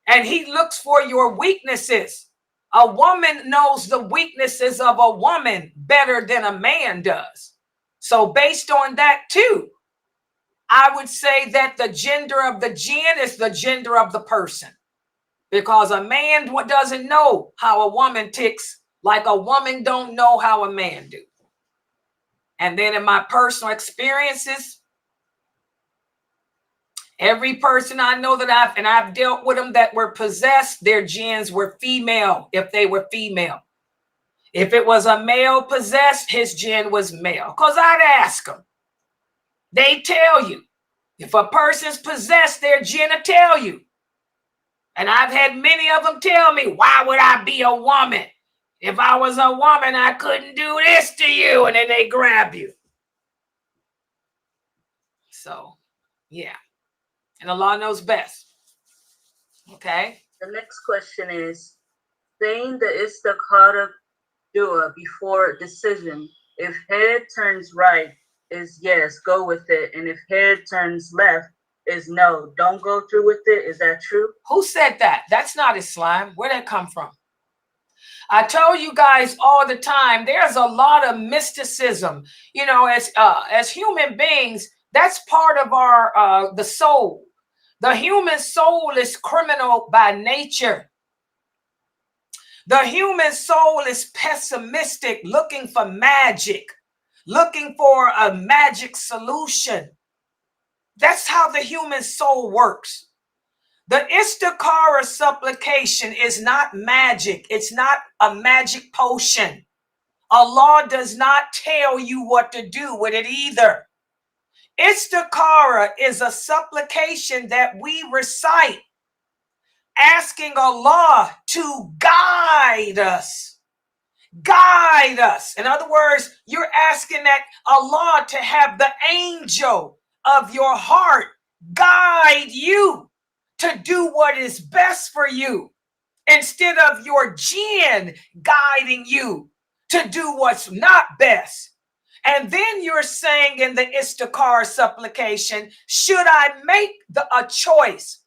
and he looks for your weaknesses. A woman knows the weaknesses of a woman better than a man does. So based on that too, I would say that the gender of the jinn is the gender of the person, because a man doesn't know how a woman ticks like a woman don't know how a man do. And then in my personal experiences, every person I know that I've dealt with them that were possessed, their jinns were female if they were female. If it was a male possessed, his jinn was male. Because I'd ask them. They tell you. If a person's possessed, their jinn will tell you. And I've had many of them tell me, why would I be a woman? If I was a woman, I couldn't do this to you. And then they grab you. So, yeah. And Allah knows best. Okay? The next question is, saying the istikhara dua before decision, if head turns right, is yes, go with it. And if head turns left, is no, don't go through with it. Is that true? Who said that? That's not Islam. Where'd that come from? I tell you guys all the time, there's a lot of mysticism. You know, as human beings, that's part of our the soul. The human soul is criminal by nature. The human soul is pessimistic, looking for magic, looking for a magic solution. That's how the human soul works. The istikhara supplication is not magic. It's not a magic potion. Allah does not tell you what to do with it either. Istikhara is a supplication that we recite, asking Allah to guide us. Guide us. In other words, you're asking that Allah to have the angel of your heart guide you to do what is best for you, instead of your jinn guiding you to do what's not best. And then you're saying in the istikhara supplication, should I make a choice?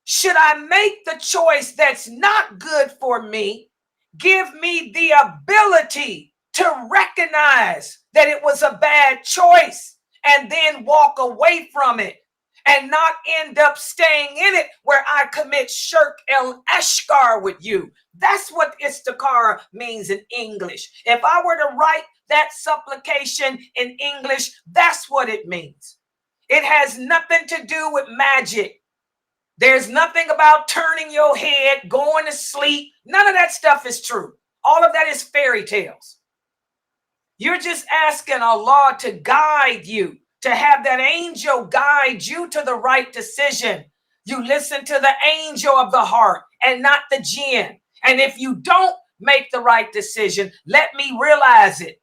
Should I make the choice that's not good for me? Give me the ability to recognize that it was a bad choice and then walk away from it and not end up staying in it where I commit shirk el-ashkar with you. That's what istikhara means in English. If I were to write that supplication in English, that's what it means. It has nothing to do with magic. There's nothing about turning your head, going to sleep. None of that stuff is true. All of that is fairy tales. You're just asking Allah to guide you, to have that angel guide you to the right decision. You listen to the angel of the heart and not the jinn. And if you don't make the right decision, let me realize it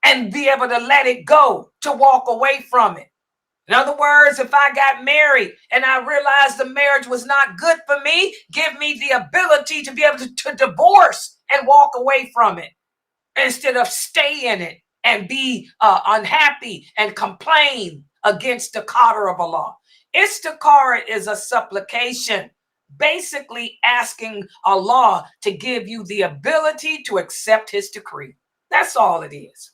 and be able to let it go, to walk away from it. In other words, if I got married and I realized the marriage was not good for me, give me the ability to be able to divorce and walk away from it instead of stay in it and be unhappy and complain against the qadr of Allah. Istikhara is a supplication, basically asking Allah to give you the ability to accept his decree. That's all it is.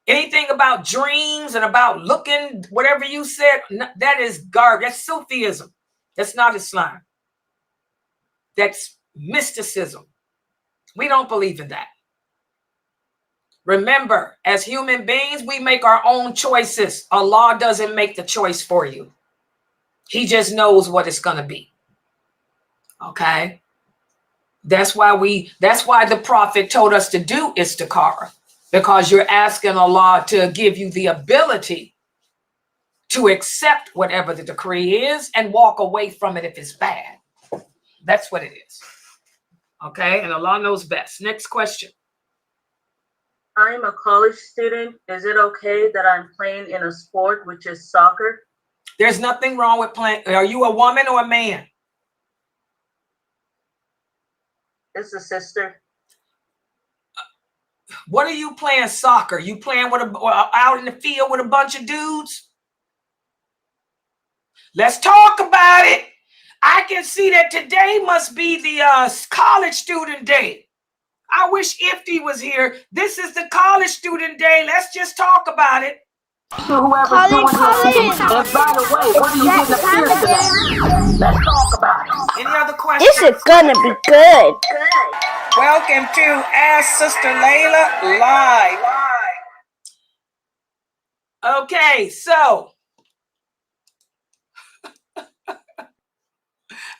Anything about dreams and about looking, whatever you said, that is garbage. That's Sufism. That's not Islam. That's mysticism. We don't believe in that. Remember, as human beings, we make our own choices. Allah doesn't make the choice for you. He just knows what it's going to be. Okay? That's why the Prophet told us to do istikhara. Because you're asking Allah to give you the ability to accept whatever the decree is and walk away from it if it's bad. That's what it is. Okay, and Allah knows best. Next question. I'm a college student. Is it okay that I'm playing in a sport, which is soccer? There's nothing wrong with playing. Are you a woman or a man? It's a sister. What are you playing soccer? You playing with out in the field with a bunch of dudes? Let's talk about it. I can see that today must be the college student day. I wish Ifty was here. This is the college student day. Let's just talk about it. To whoever's doing this. And by the way, what are you getting a piercing at? Let's talk about it. Any other questions? This is gonna be good. Welcome to Ask Sister Laila Live. Okay, so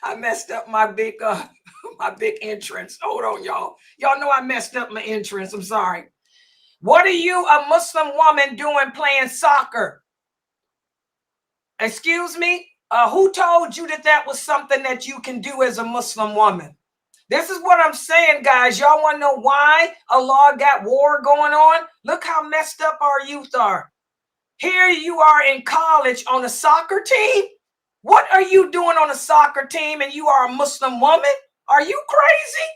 I messed up my big entrance. Hold on, y'all. Y'all know I messed up my entrance. I'm sorry. What are you, a Muslim woman, doing playing soccer? Excuse me? Who told you that that was something that you can do as a Muslim woman? This is what I'm saying, guys. Y'all want to know why Allah got war going on? Look how messed up our youth are. Here you are in college on a soccer team. What are you doing on a soccer team and you are a Muslim woman? Are you crazy?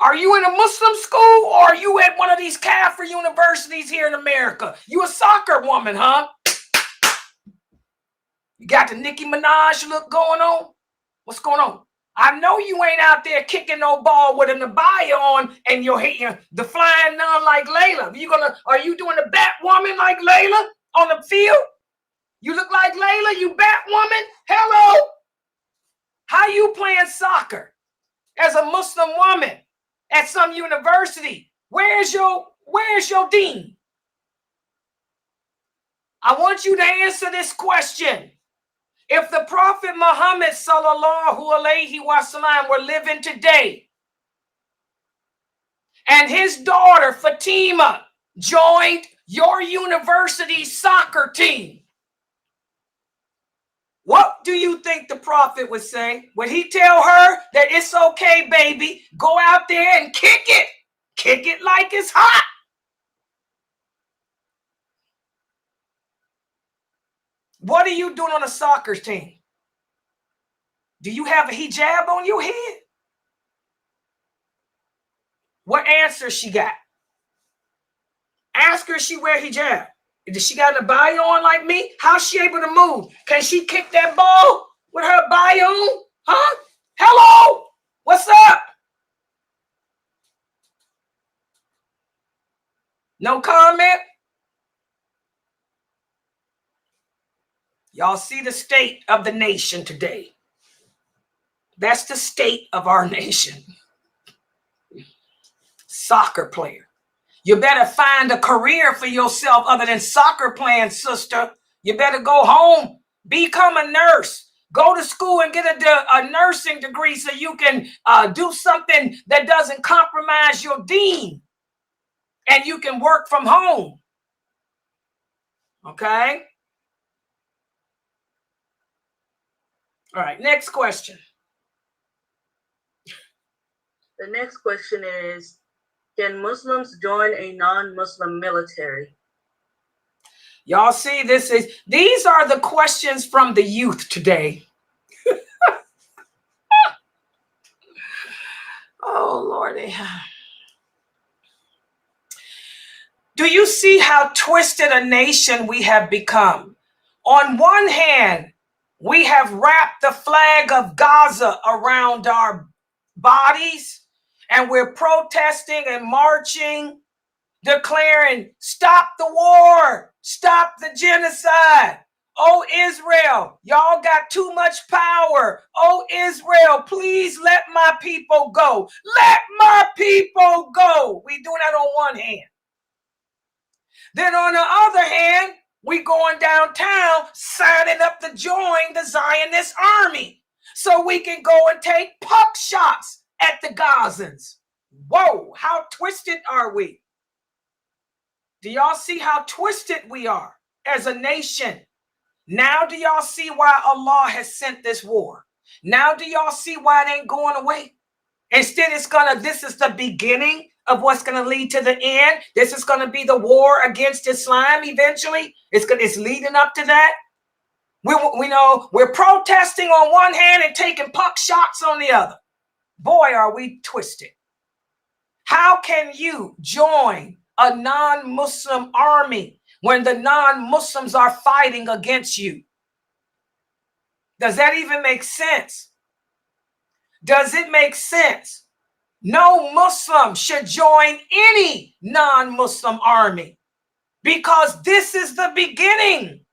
Are you in a Muslim school or are you at one of these Kafir universities here in America? You a soccer woman, huh? You got the Nicki Minaj look going on? What's going on? I know you ain't out there kicking no ball with an abaya on and you're the flying nun like Layla. Are you doing the bat woman like Layla on the field? You look like Layla, you bat woman? Hello? How you playing soccer as a Muslim woman at some university? Where's your dean? I want you to answer this question. If the Prophet Muhammad sallallahu alaihi wasallam were living today and his daughter Fatima joined your university's soccer team, what do you think the Prophet would say? Would he tell her that it's okay, baby, go out there and kick it like it's hot? What are you doing on a soccer team? Do you have a hijab on your head? What answer she got? Ask her if she wear hijab. Does she got a abaya on like me? How's she able to move? Can she kick that ball with her abaya on? Huh? Hello? What's up? No comment? Y'all see the state of the nation today. That's the state of our nation. Soccer player. You better find a career for yourself other than soccer playing, sister. You better go home, become a nurse, go to school and get a nursing degree so you can do something that doesn't compromise your deen and you can work from home. Okay? All right, next question. The next question is, can Muslims join a non-Muslim military? Y'all see, these are the questions from the youth today. Oh, Lordy. Do you see how twisted a nation we have become? On one hand, we have wrapped the flag of Gaza around our bodies, and we're protesting and marching, declaring, stop the war, stop the genocide. Oh, Israel, y'all got too much power. Oh, Israel, please let my people go. Let my people go. We doing that on one hand. Then on the other hand, we going downtown signing up to join the Zionist army so we can go and take puck shots at the Gazans. Whoa, how twisted are we? Do y'all see how twisted we are as a nation? Now do y'all see why Allah has sent this war? Now do y'all see why it ain't going away? Instead, this is the beginning of what's going to lead to the end. This is going to be the war against Islam eventually. It's leading up to that. We know we're protesting on one hand and taking puck shots on the other. Boy, are we twisted. How can you join a non-Muslim army when the non-Muslims are fighting against you? Does that even make sense? Does it make sense? No Muslim should join any non-Muslim army, because this is the beginning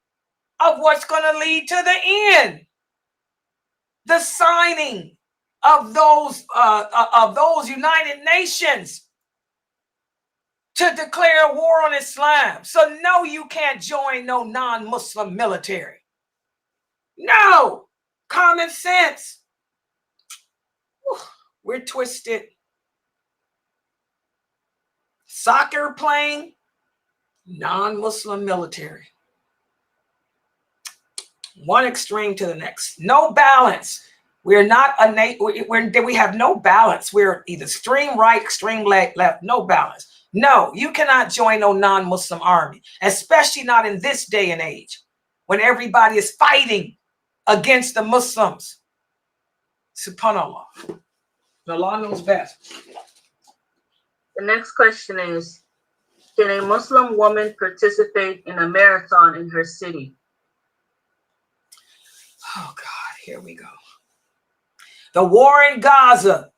of what's going to lead to the end. The signing of those United Nations to declare war on Islam. So no, you can't join no non-Muslim military. No, common sense. Whew, we're twisted. Soccer playing, non-Muslim military. One extreme to the next. No balance. We're not we have no balance. We're either extreme right, extreme left, no balance. No, you cannot join no non-Muslim army, especially not in this day and age when everybody is fighting against the Muslims. Subhanallah. Allah knows best. The next question is, can a Muslim woman participate in a marathon in her city? Oh God, here we go. The war in Gaza,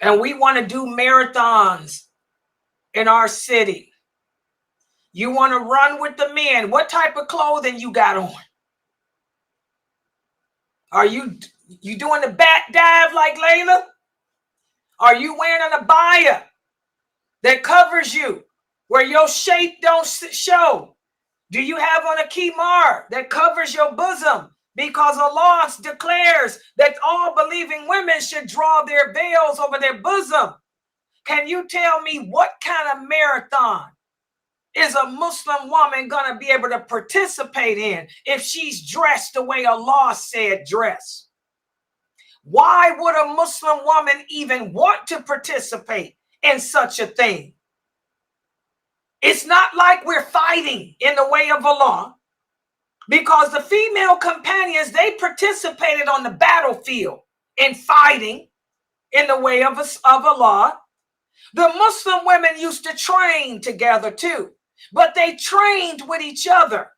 and we want to do marathons in our city. You want to run with the men. What type of clothing you got on? Are you doing the back dive like Laila? Are you wearing an abaya that covers you where your shape don't show? Do you have on a khimar that covers your bosom? Because Allah declares that all believing women should draw their veils over their bosom. Can you tell me what kind of marathon is a Muslim woman going to be able to participate in if she's dressed the way Allah said dress? Why would a Muslim woman even want to participate in such a thing? It's not like we're fighting in the way of Allah, because the female companions, they participated on the battlefield in fighting in the way of Allah. The Muslim women used to train together too, but they trained with each other.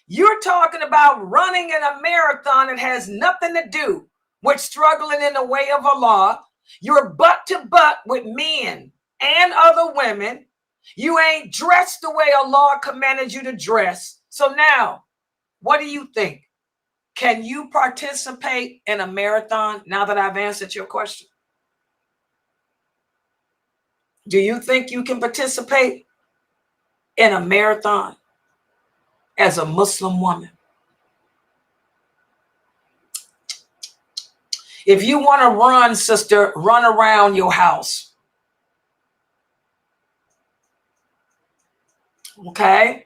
You're talking about running in a marathon that has nothing to do with struggling in the way of Allah. You're butt to butt with men and other women. You ain't dressed the way Allah commanded you to dress. So now, what do you think? Can you participate in a marathon now that I've answered your question? Do you think you can participate in a marathon as a Muslim woman? If you want to run, sister, run around your house. Okay?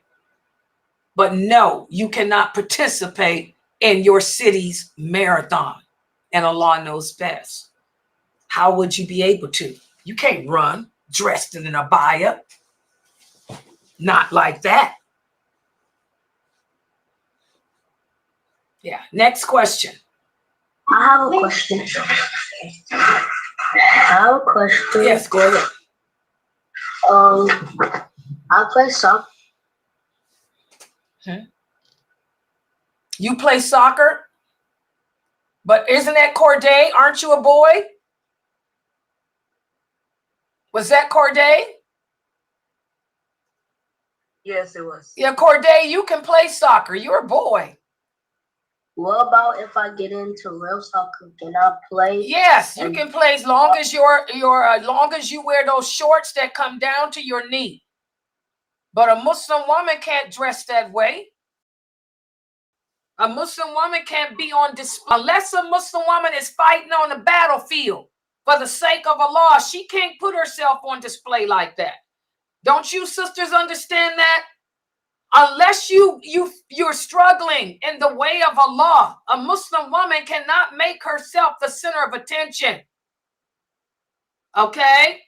But no, you cannot participate in your city's marathon. And Allah knows best. How would you be able to? You can't run dressed in an abaya. Not like that. Yeah. Next question. I have a question. Yes, go ahead. I play soccer. You play soccer? But isn't that Corday? Aren't you a boy? Was that Corday? Yes, it was. Yeah, Corday, you can play soccer. You're a boy. What about if I get into real soccer? Can I play? Yes, you can play as long as long as you wear those shorts that come down to your knee. But a Muslim woman can't dress that way. A Muslim woman can't be on display. Unless a Muslim woman is fighting on the battlefield for the sake of Allah, she can't put herself on display like that. Don't you sisters understand that? Unless you're struggling in the way of Allah, a Muslim woman cannot make herself the center of attention. Okay?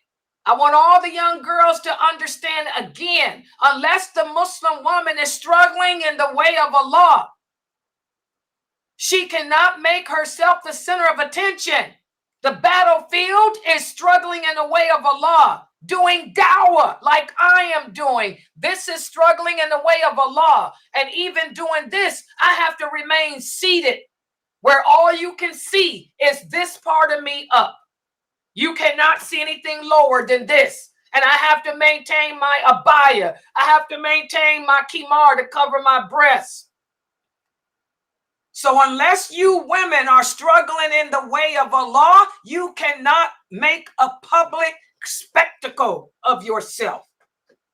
I want all the young girls to understand again, unless the Muslim woman is struggling in the way of Allah, she cannot make herself the center of attention. The battlefield is struggling in the way of Allah. Doing dawah like I am doing. This is struggling in the way of Allah. And even doing this, I have to remain seated where all you can see is this part of me up. You cannot see anything lower than this. And I have to maintain my abaya. I have to maintain my kimar to cover my breasts. So unless you women are struggling in the way of Allah, you cannot make a public spectacle of yourself.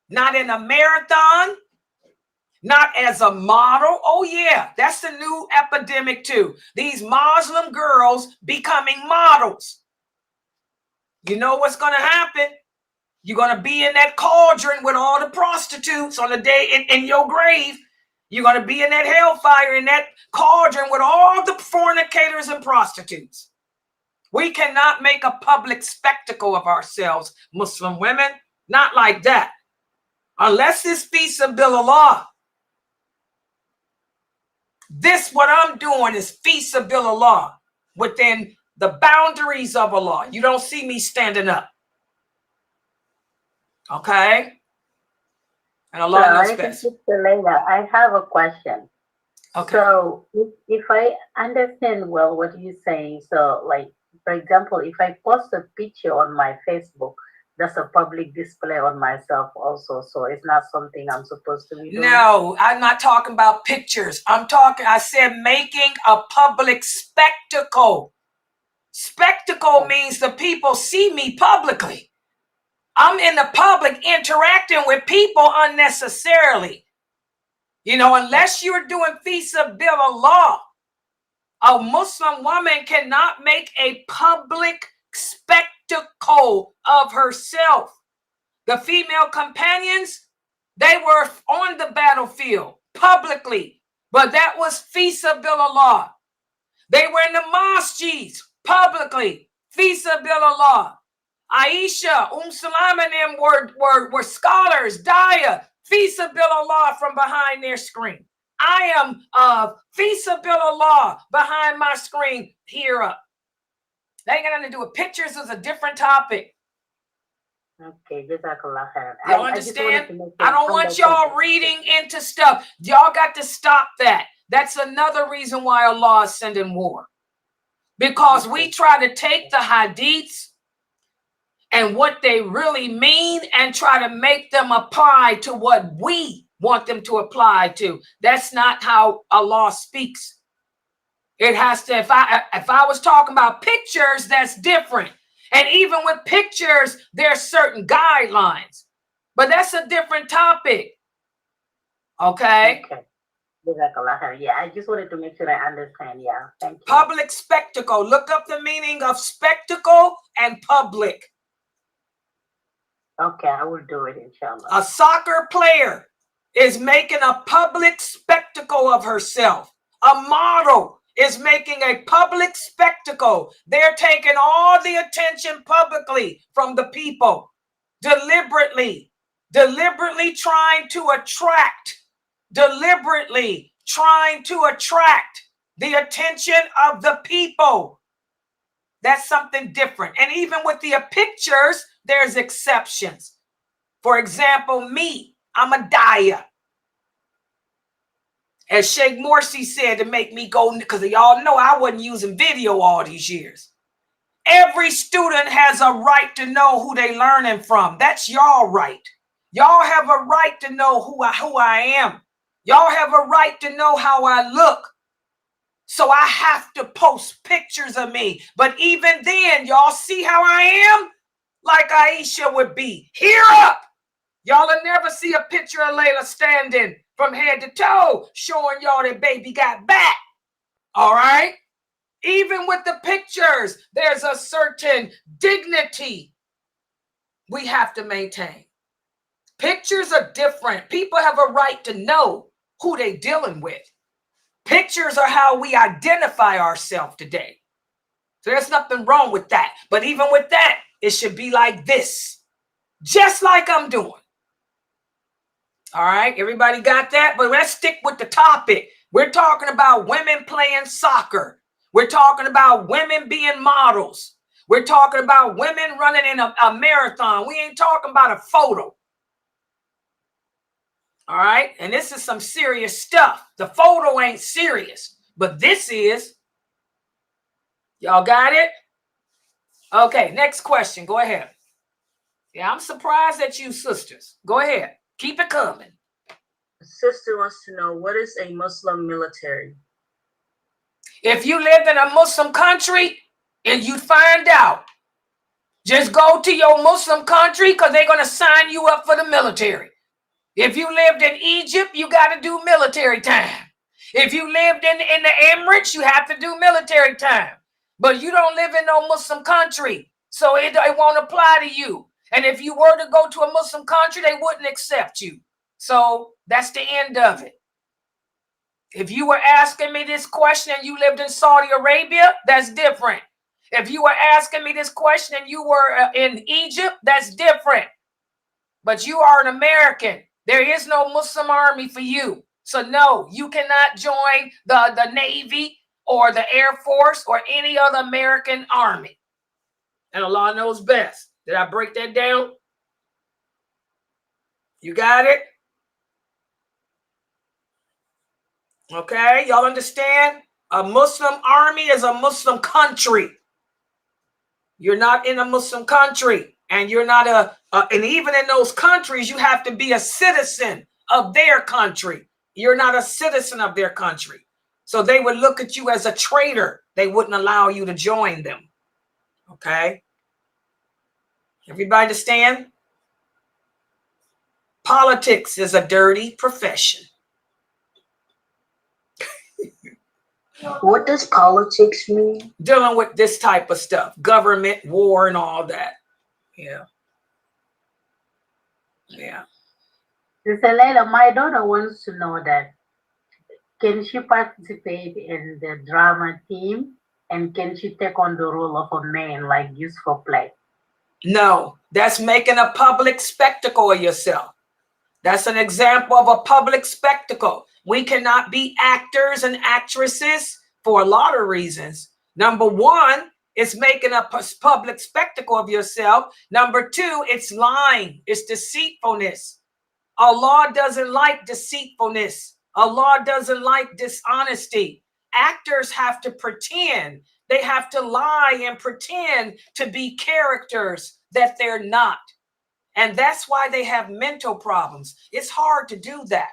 Not in a marathon, not as a model. Oh yeah, that's the new epidemic too. These Muslim girls becoming models. You know what's going to happen? You're going to be in that cauldron with all the prostitutes on the day in your grave. You're going to be in that hellfire, in that cauldron with all the fornicators and prostitutes. We cannot make a public spectacle of ourselves, Muslim women. Not like that. Unless it's fi sabilillah. This, what I'm doing, is fi sabilillah, within the boundaries of Allah. You don't see me standing up. Okay? And Allah knows best. Sister Laila, I have a question. Okay. So if I understand well what you're saying, so like, for example, if I post a picture on my Facebook, that's a public display on myself also. So it's not something I'm supposed to be doing. No, I'm not talking about pictures. I said making a public spectacle. Spectacle means the people see me publicly. I'm in the public interacting with people unnecessarily. You know, unless you're doing fi sabilillah, a Muslim woman cannot make a public spectacle of herself. The female companions, they were on the battlefield publicly, but that was fi sabilillah. They were in the masjids publicly, fi sabilillah. Aisha, Salam and them were scholars, daya, fi sabilillah from behind their screen. I am fi sabilillah behind my screen here up. That ain't got nothing to do with pictures. Is a different topic. Okay, Jazakallah khair. You understand? I don't want y'all reading into stuff. Y'all got to stop that. That's another reason why Allah is sending war. Because we try to take the hadiths and what they really mean and try to make them apply to what we want them to apply to. That's not how Allah speaks. It has to, if I was talking about pictures, that's different. And even with pictures, there's certain guidelines. But that's a different topic. Okay? Okay. Yeah, I just wanted to make sure I understand. Yeah, thank you. Public spectacle. Look up the meaning of spectacle and public. Okay, I will do it, inshallah. A soccer player is making a public spectacle of herself. A model is making a public spectacle. They're taking all the attention publicly from the people, deliberately trying to attract the attention of the people. That's something different. And even with the pictures, there's exceptions. For example, me, I'm a daya. As Sheikh Morsi said, to make me go, because y'all know I wasn't using video all these years. Every student has a right to know who they learning from. That's y'all right. Y'all have a right to know who I am. Y'all have a right to know how I look. So I have to post pictures of me. But even then, y'all see how I am? Like Aisha would be. Here up. Y'all will never see a picture of Layla standing from head to toe, showing y'all that baby got back. All right? Even with the pictures, there's a certain dignity we have to maintain. Pictures are different. People have a right to know who they're dealing with. Pictures are how we identify ourselves today. So there's nothing wrong with that. But even with that, it should be like this. Just like I'm doing. All right, everybody got that? But let's stick with the topic. We're talking about women playing soccer. We're talking about women being models. We're talking about women running in a marathon. We ain't talking about a photo. All right, and this is some serious stuff. The photo ain't serious, but this is. Y'all got it? Okay, next question. Go ahead. Yeah, I'm surprised at you sisters. Go ahead. Keep it coming. The sister wants to know, what is a Muslim military? If you lived in a Muslim country and you find out, just go to your Muslim country because they're going to sign you up for the military. If you lived in Egypt, you got to do military time. If you lived in the Emirates, you have to do military time. But you don't live in no Muslim country, so it won't apply to you. And if you were to go to a Muslim country, they wouldn't accept you. So that's the end of it. If you were asking me this question and you lived in Saudi Arabia, that's different. If you were asking me this question and you were in Egypt, that's different. But you are an American. There is no Muslim army for you. So no, you cannot join the Navy or the Air Force or any other American army. And Allah knows best. Did I break that down? You got it? Okay, y'all understand? A Muslim army is a Muslim country. You're not in a Muslim country, and you're not and even in those countries, you have to be a citizen of their country. You're not a citizen of their country. So they would look at you as a traitor. They wouldn't allow you to join them. Okay? Everybody understand? Politics is a dirty profession. What does politics mean? Dealing with this type of stuff, government, war, and all that. Yeah. Yeah. Sister Laila, my daughter wants to know that can she participate in the drama team and can she take on the role of a man like used for play? No, that's making a public spectacle of yourself. That's an example of a public spectacle. We cannot be actors and actresses for a lot of reasons. Number one, it's making a public spectacle of yourself. Number two, it's lying. It's deceitfulness. Allah doesn't like deceitfulness. Allah doesn't like dishonesty. Actors have to pretend. They have to lie and pretend to be characters that they're not. And that's why they have mental problems. It's hard to do that.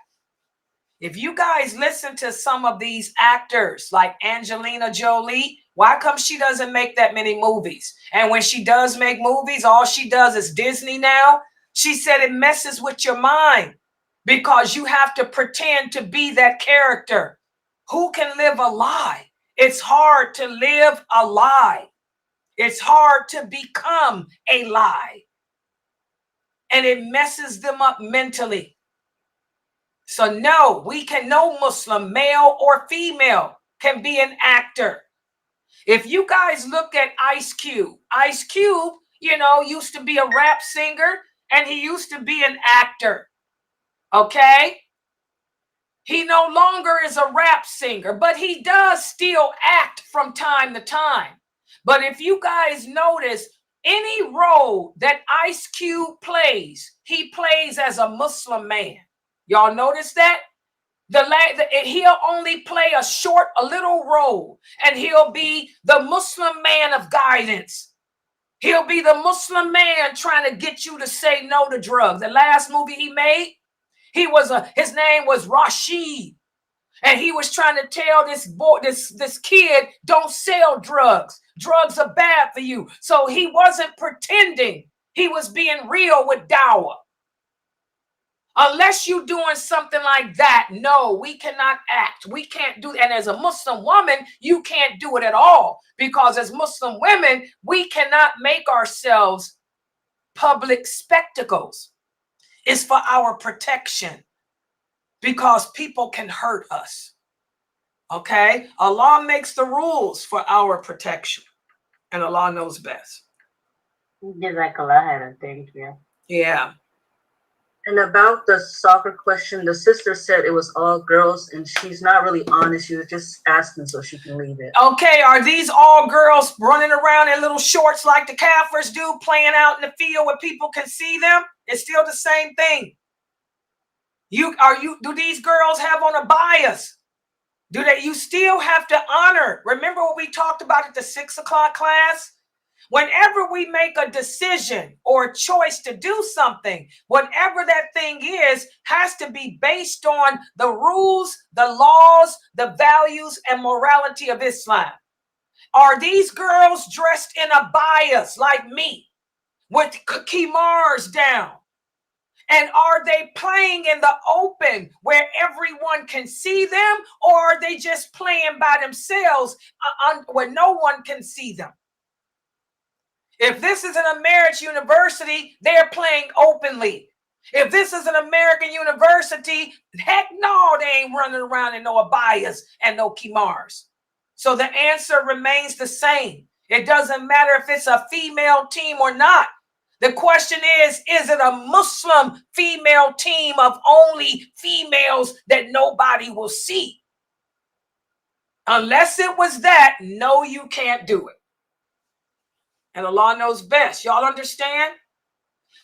If you guys listen to some of these actors like Angelina Jolie, why come she doesn't make that many movies? And when she does make movies, all she does is Disney now. She said it messes with your mind because you have to pretend to be that character. Who can live a lie? It's hard to live a lie. It's hard to become a lie. And it messes them up mentally. So no, no Muslim, male or female, can be an actor. If you guys look at Ice Cube, used to be a rap singer and he used to be an actor. Okay? He no longer is a rap singer, but he does still act from time to time. But if you guys notice, any role that Ice Cube plays, he plays as a Muslim man. Y'all notice that? He'll only play a little role, and he'll be the Muslim man of guidance. He'll be the Muslim man trying to get you to say no to drugs. The last movie he made, his name was Rashid. And he was trying to tell this kid, don't sell drugs. Drugs are bad for you. So he wasn't pretending. He was being real with dawah. Unless you're doing something like that, no, we cannot act. We can't do that. And as a Muslim woman, you can't do it at all. Because as Muslim women, we cannot make ourselves public spectacles. It's for our protection. Because people can hurt us. Okay? Allah makes the rules for our protection. And Allah knows best. Thank you. Yeah. And about the soccer question, the sister said it was all girls, and she's not really honest. She was just asking so she can leave it. Okay, are these all girls running around in little shorts like the Kafirs do, playing out in the field where people can see them? It's still the same thing. Do these girls have on a bias? You still have to honor. Remember what we talked about at the 6 o'clock class? Whenever we make a decision or a choice to do something, whatever that thing is, has to be based on the rules, the laws, the values, and morality of Islam. Are these girls dressed in abayas like me with khimars down? And are they playing in the open where everyone can see them? Or are they just playing by themselves where no one can see them? If this is an American university, they're playing openly. If this is an American university, heck no, they ain't running around in no abayas and no khimars. So the answer remains the same. It doesn't matter if it's a female team or not. The question is it a Muslim female team of only females that nobody will see? Unless it was that, no, you can't do it. And Allah knows best. Y'all understand?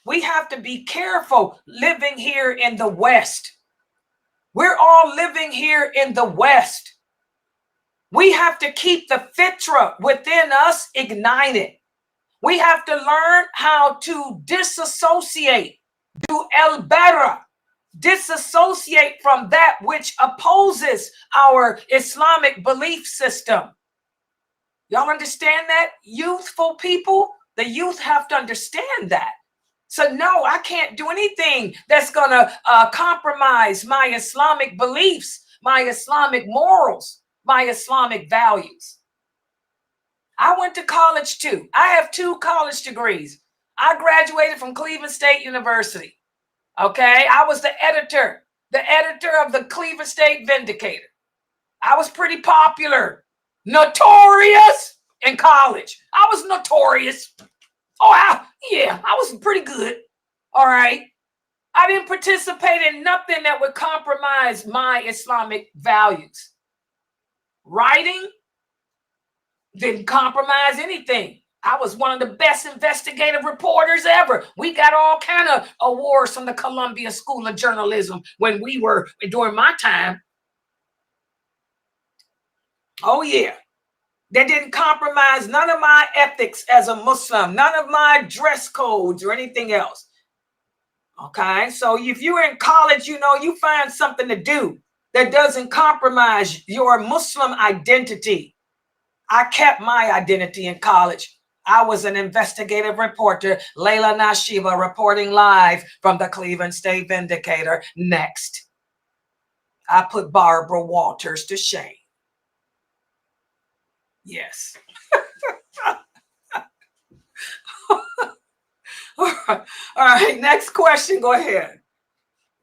We have to be careful living here in the West. We're all living here in the West. We have to keep the fitra within us ignited. We have to learn how to disassociate, do el-bara, disassociate from that which opposes our Islamic belief system. Y'all understand that? Youthful people, the youth have to understand that. So no, I can't do anything that's going to compromise my Islamic beliefs, my Islamic morals, my Islamic values. I went to college too. I have 2 college degrees. I graduated from Cleveland State University. Okay, I was the editor of the Cleveland State Vindicator. I was pretty popular, notorious in college. I was notorious. Oh, yeah, I was pretty good. All right. I didn't participate in nothing that would compromise my Islamic values. Writing didn't compromise anything. I was one of the best investigative reporters ever. We got all kind of awards from the Columbia School of Journalism when we were during my time. Oh, yeah. That didn't compromise none of my ethics as a Muslim, none of my dress codes or anything else. Okay, so if you're in college, you know, you find something to do that doesn't compromise your Muslim identity. I kept my identity in college. I was an investigative reporter, Laila Nasheeba, reporting live from the Cleveland State Vindicator. Next, I put Barbara Walters to shame. Yes. All right, next question. Go ahead.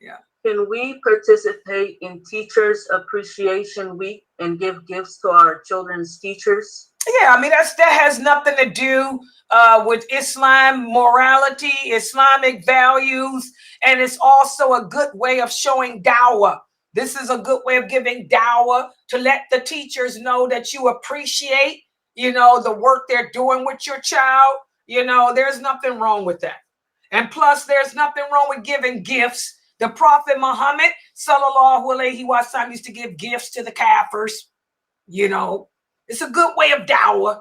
Yeah. Can we participate in Teachers Appreciation Week and give gifts to our children's teachers? Yeah, I mean, that has nothing to do with Islam morality, Islamic values, and it's also a good way of showing dawah. This is a good way of giving dawah to let the teachers know that you appreciate, you know, the work they're doing with your child. You know, there's nothing wrong with that. And plus, there's nothing wrong with giving gifts. The Prophet Muhammad, sallallahu alaihi wasallam, used to give gifts to the kafirs. You know, it's a good way of dawah.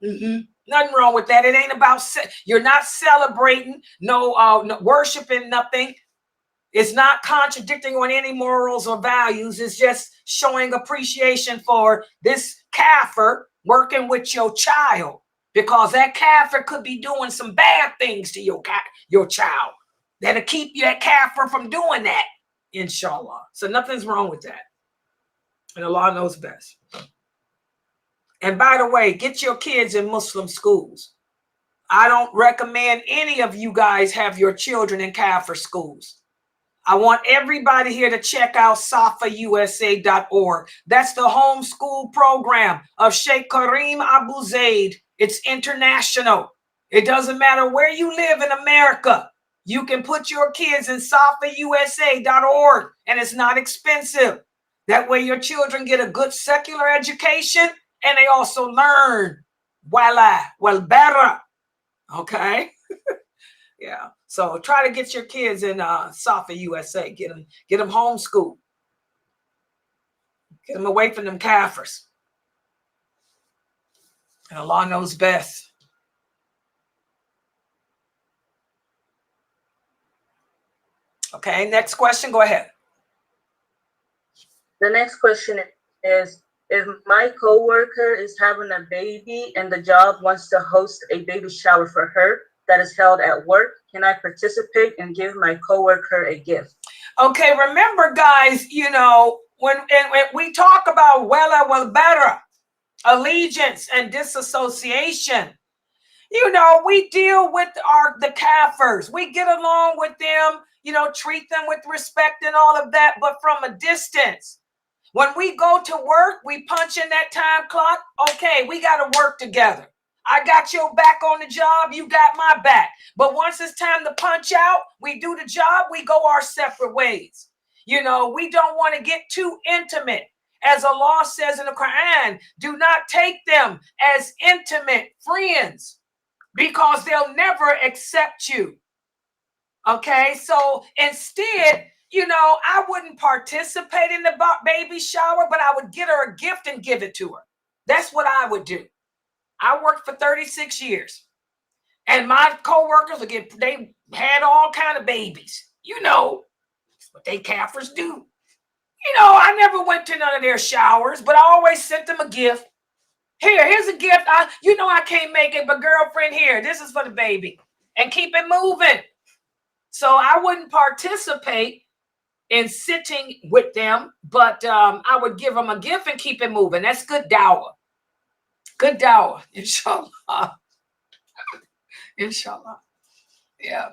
Nothing wrong with that. It ain't about, you're not celebrating, no worshiping, nothing. It's not contradicting on any morals or values. It's just showing appreciation for this kafir working with your child, because that kafir could be doing some bad things to your child that'll keep that kafir from doing that, inshallah. So nothing's wrong with that. And Allah knows best. And by the way, get your kids in Muslim schools. I don't recommend any of you guys have your children in kafir schools. I want everybody here to check out safausa.org. That's the homeschool program of Sheikh Kareem Abu Zaid. It's international. It doesn't matter where you live in America. You can put your kids in safausa.org, and it's not expensive. That way your children get a good secular education, and they also learn wal bara. Okay? Yeah. So try to get your kids in Safa USA. Get them homeschooled. Get them away from them kafirs. And Allah knows best. Okay, next question. Go ahead. The next question is, if my coworker is having a baby and the job wants to host a baby shower for her that is held at work, can I participate and give my coworker a gift? Okay, remember, guys, you know, when we talk about well better, allegiance and disassociation, you know, we deal with the Kafirs. We get along with them, you know, treat them with respect and all of that, but from a distance. When we go to work, we punch in that time clock. Okay, we got to work together. I got your back on the job. You got my back. But once it's time to punch out, we do the job. We go our separate ways. You know, we don't want to get too intimate. As Allah says in the Quran, do not take them as intimate friends because they'll never accept you. Okay, so instead, you know, I wouldn't participate in the baby shower, but I would get her a gift and give it to her. That's what I would do. I worked for 36 years, and my coworkers they had all kind of babies. You know, what they Kafirs do. You know, I never went to none of their showers, but I always sent them a gift. Here's a gift. You know I can't make it, but girlfriend, here, this is for the baby. And keep it moving. So I wouldn't participate in sitting with them, but I would give them a gift and keep it moving. That's good dawah. Good dawah, inshallah. Inshallah. Yeah.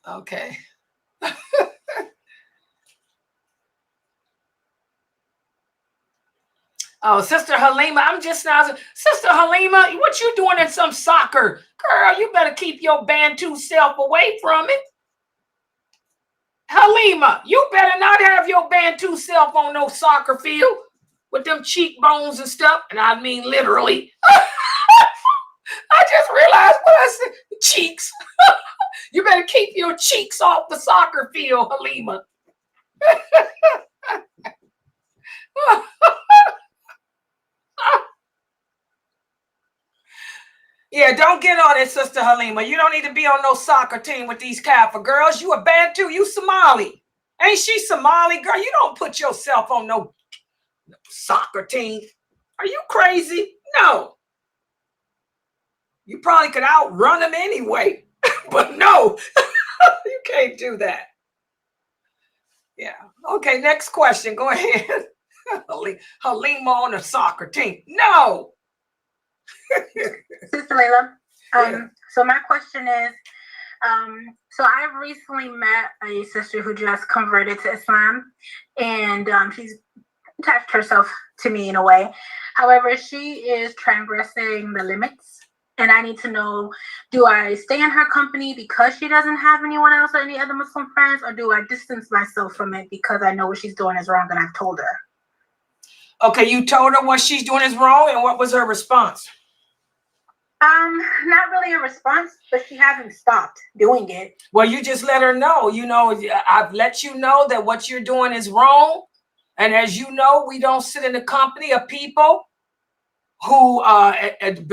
Okay. Oh, Sister Halima, I'm just now. Sister Halima, what you doing in some soccer? Girl, you better keep your Bantu self away from it. Halima, you better not have your Bantu self on no soccer field with them cheekbones and stuff. And I mean literally. I just realized what I said. Cheeks. You better keep your cheeks off the soccer field, Halima. Yeah, don't get on it, Sister Halima. You don't need to be on no soccer team with these Kafir girls. You a Bantu, you Somali. Ain't she Somali, girl? You don't put yourself on no soccer team. Are you crazy? No. You probably could outrun them anyway. But no, you can't do that. Yeah. Okay, next question. Go ahead. Halima on a soccer team. No. Sister Laila, so my question is, so I've recently met a sister who just converted to Islam, and she's attached herself to me in a way. However, she is transgressing the limits, and I need to know, do I stay in her company because she doesn't have anyone else or any other Muslim friends, or do I distance myself from it because I know what she's doing is wrong and I've told her? Okay, you told her what she's doing is wrong, and what was her response? Not really a response, but she hasn't stopped doing it. Well, you just let her know. You know, I've let you know that what you're doing is wrong. And as you know, we don't sit in the company of people who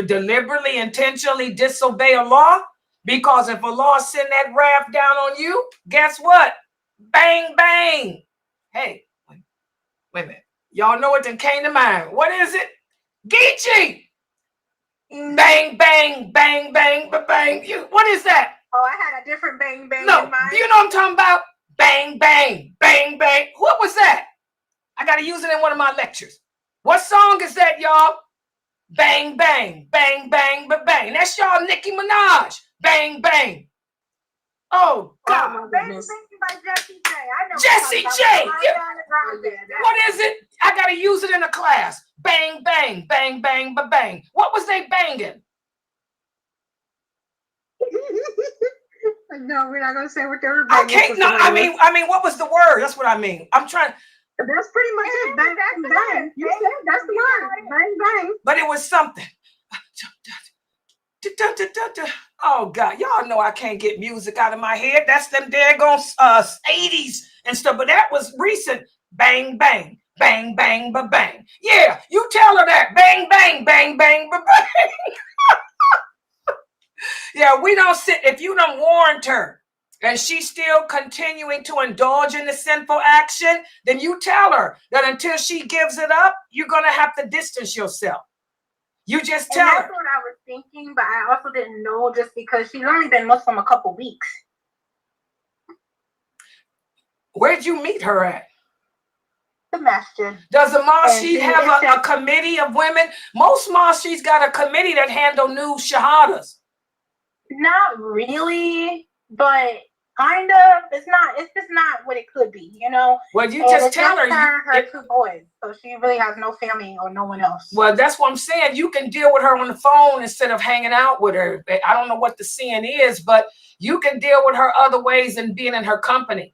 deliberately, intentionally disobey Allah. Because if Allah send that wrath down on you, guess what? Bang, bang. Hey, wait a minute. Y'all know what that came to mind. What is it? Geechee. Bang, bang, bang, bang, bang. What is that? Oh, I had a different bang, bang No, in mind. do you know what I'm talking about? Bang, bang, bang, bang. What was that? I got to use it in one of my lectures. What song is that, y'all? Bang, bang, bang, bang, bang. That's y'all Nicki Minaj. Bang, bang. Oh, God. Bang, bang by Jessie J. I know Jessie J. What is it? I got to use it in a class. Bang, bang, bang, bang, bang. What was they banging? No, we're not gonna say what they were banging. Okay, no, I mean, what was the word? That's what I mean. I'm trying. That's pretty much it. Bang, bang, bang. You said that's the word. Bang, bang. But it was something. Oh God, y'all know I can't get music out of my head. That's them daggone 80s and stuff. But that was recent. Bang, bang, bang, bang, bang. Yeah, you tell her that. Bang, bang, bang, bang, bang. Yeah, we don't sit. If you don't warrant her and she's still continuing to indulge in the sinful action, then you tell her that until she gives it up, you're going to have to distance yourself. You just tell her. That's what I was thinking, but I also didn't know just because she's only been Muslim a couple weeks. Where'd you meet her at? The masjid. Does the masjid have a committee of women? Most masjids got a committee that handle new shahadas. Not really, but kind of. It's just not what it could be, you know. Well, you just tell her. Her two boys, so she really has no family or no one else. Well, that's what I'm saying. You can deal with her on the phone instead of hanging out with her. I don't know what the sin is, but you can deal with her other ways than being in her company.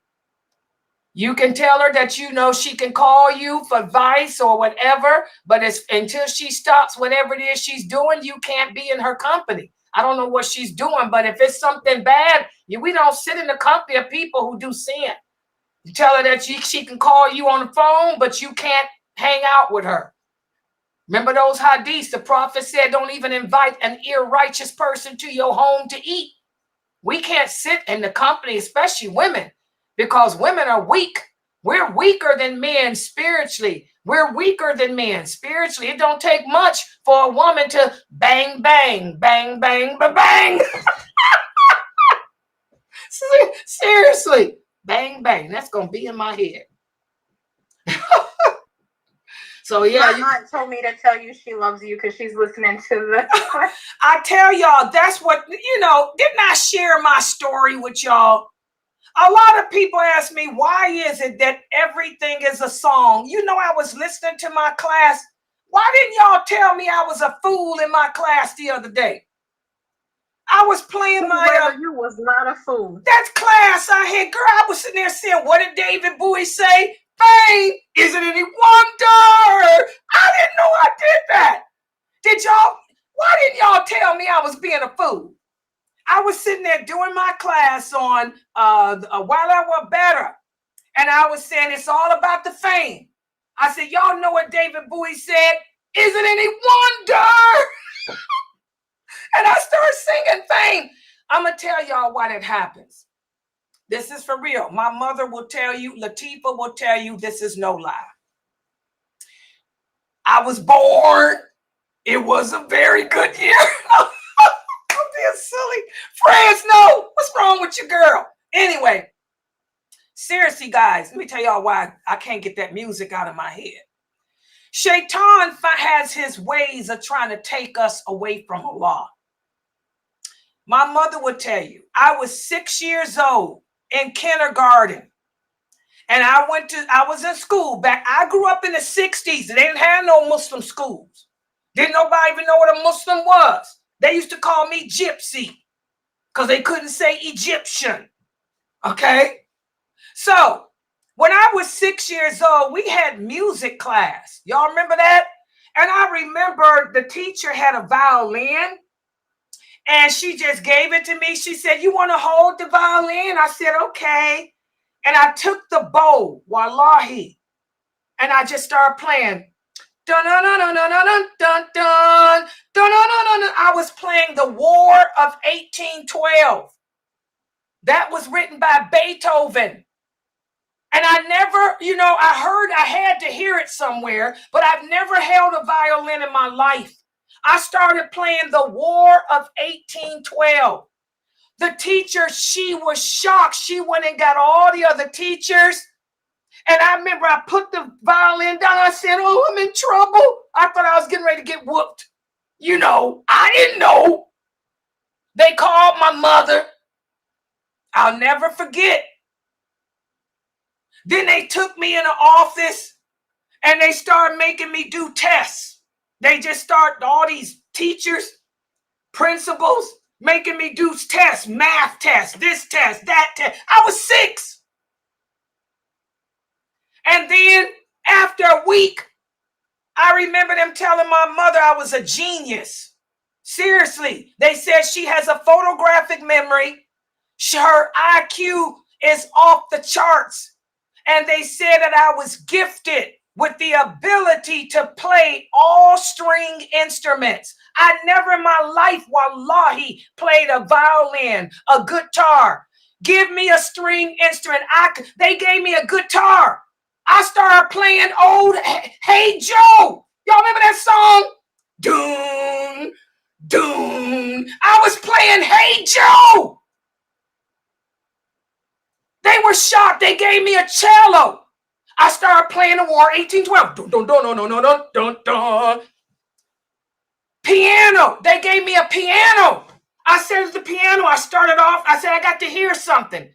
You can tell her that, you know, she can call you for advice or whatever, but until she stops whatever it is she's doing, you can't be in her company. I don't know what she's doing, but if it's something bad, we don't sit in the company of people who do sin. You tell her that she can call you on the phone, but you can't hang out with her. Remember those hadiths? The prophet said, don't even invite an irrighteous person to your home to eat. We can't sit in the company, especially women, because women are weak. We're weaker than men spiritually. We're weaker than men spiritually. It don't take much for a woman to bang, bang, bang, bang, bang, bang. Seriously, bang, bang. That's going to be in my head. So, yeah. My aunt told me to tell you she loves you because she's listening to the... I tell y'all, that's what, you know, didn't I share my story with y'all? A lot of people ask me, why is it that everything is a song? You know, I was listening to my class. Why didn't y'all tell me I was a fool in my class the other day? I was playing my... you was not a fool. That class I had, girl, I was sitting there saying, what did David Bowie say? Fame isn't any wonder. I didn't know I did that. Did y'all? Why didn't y'all tell me I was being a fool? I was sitting there doing my class on While I Were Better. And I was saying it's all about the fame. I said, y'all know what David Bowie said? Isn't any wonder? And I started singing fame. I'm going to tell y'all why that happens. This is for real. My mother will tell you, Latifa will tell you, this is no lie. I was born. It was a very good year. I'm being silly. Friends, no. What's wrong with you, girl? Anyway, seriously, guys, let me tell y'all why I can't get that music out of my head. Shaitan has his ways of trying to take us away from Allah. My mother would tell you, I was 6 years old in kindergarten. And I was in school back. I grew up in the 60s. They didn't have no Muslim schools. Didn't nobody even know what a Muslim was. They used to call me Gypsy because they couldn't say Egyptian. Okay? So when I was 6 years old, we had music class. Y'all remember that? And I remember the teacher had a violin and she just gave it to me. She said, you want to hold the violin? I said, okay. And I took the bow, wallahi, and I just started playing. Dun, dun, dun, dun, dun, dun, dun, dun, dun, dun, dun. I was playing The War of 1812. That was written by Beethoven. And I never, you know, I had to hear it somewhere, but I've never held a violin in my life. I started playing The War of 1812. The teacher, she was shocked. She went and got all the other teachers. And I remember I put the violin down. I said, oh, I'm in trouble. I thought I was getting ready to get whooped. You know, I didn't know. They called my mother. I'll never forget. Then they took me in the office and they started making me do tests. They just started, all these teachers, principals, making me do tests, math tests, this test, that test. I was 6. And then after a week, I remember them telling my mother I was a genius. Seriously, they said she has a photographic memory. Her IQ is off the charts. And they said that I was gifted with the ability to play all string instruments. I never in my life, wallahi, played a violin, a guitar. Give me a string instrument. They gave me a guitar. I started playing old Hey Joe. Y'all remember that song? Doom, doom. I was playing Hey Joe. They were shocked. They gave me a cello. I started playing the War 1812. Dun, dun, dun, dun, dun, dun, dun, dun. Piano. They gave me a piano. I said at the piano, I started off, I said, I got to hear something.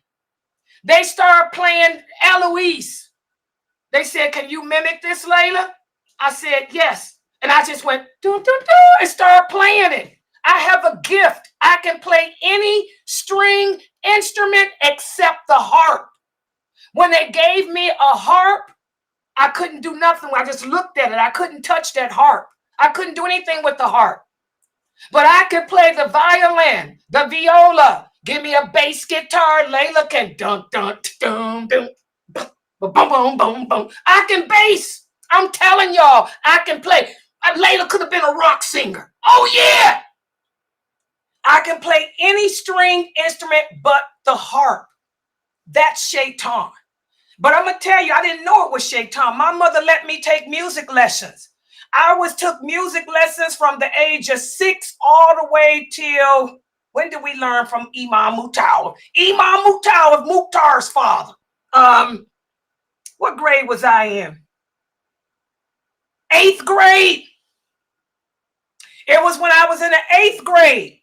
They started playing Eloise. They said, can you mimic this, Laila? I said, yes. And I just went, dun, dun, dun, and started playing it. I have a gift. I can play any string instrument except the harp. When they gave me a harp, I couldn't do nothing. I just looked at it. I couldn't touch that harp. I couldn't do anything with the harp. But I could play the violin, the viola. Give me a bass guitar. Laila can dun, dun, dun, dun, boom, boom, boom, boom. I can bass. I'm telling y'all, I can play. Laila could have been a rock singer. Oh, yeah. I can play any string instrument but the harp. That's shaitan. But I'm going to tell you, I didn't know it was shaitan. My mother let me take music lessons. I took music lessons from the age of 6 all the way till, when did we learn from Imam Mutawaf? Imam Mutawaf, Mukhtar's father. What grade was I in? 8th grade. It was when I was in the 8th grade.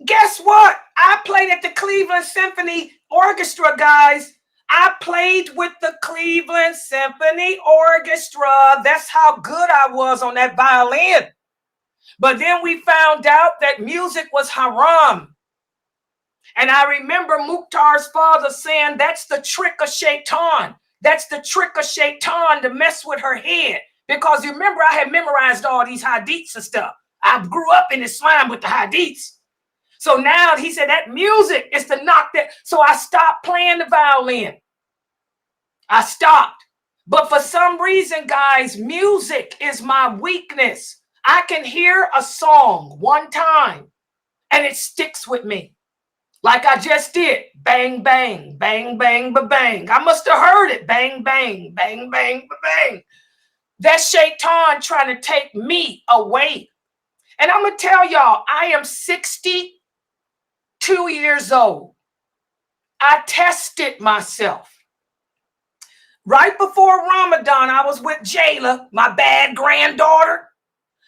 Guess what? I played at the Cleveland Symphony Orchestra, guys. I played with the Cleveland Symphony Orchestra. That's how good I was on that violin. But then we found out that music was haram. And I remember Mukhtar's father saying, that's the trick of shaitan. That's the trick of shaitan to mess with her head. Because you remember, I had memorized all these hadiths and stuff. I grew up in Islam with the hadiths. So now he said that music is to knock that. So I stopped playing the violin. I stopped. But for some reason, guys, music is my weakness. I can hear a song one time and it sticks with me. Like I just did. Bang, bang, bang, bang, ba, bang. I must have heard it. Bang, bang, bang, bang, ba, bang. That's shaitan trying to take me away. And I'm going to tell y'all, I am 62 years old. I tested myself. Right before Ramadan, I was with Jayla, my bad granddaughter.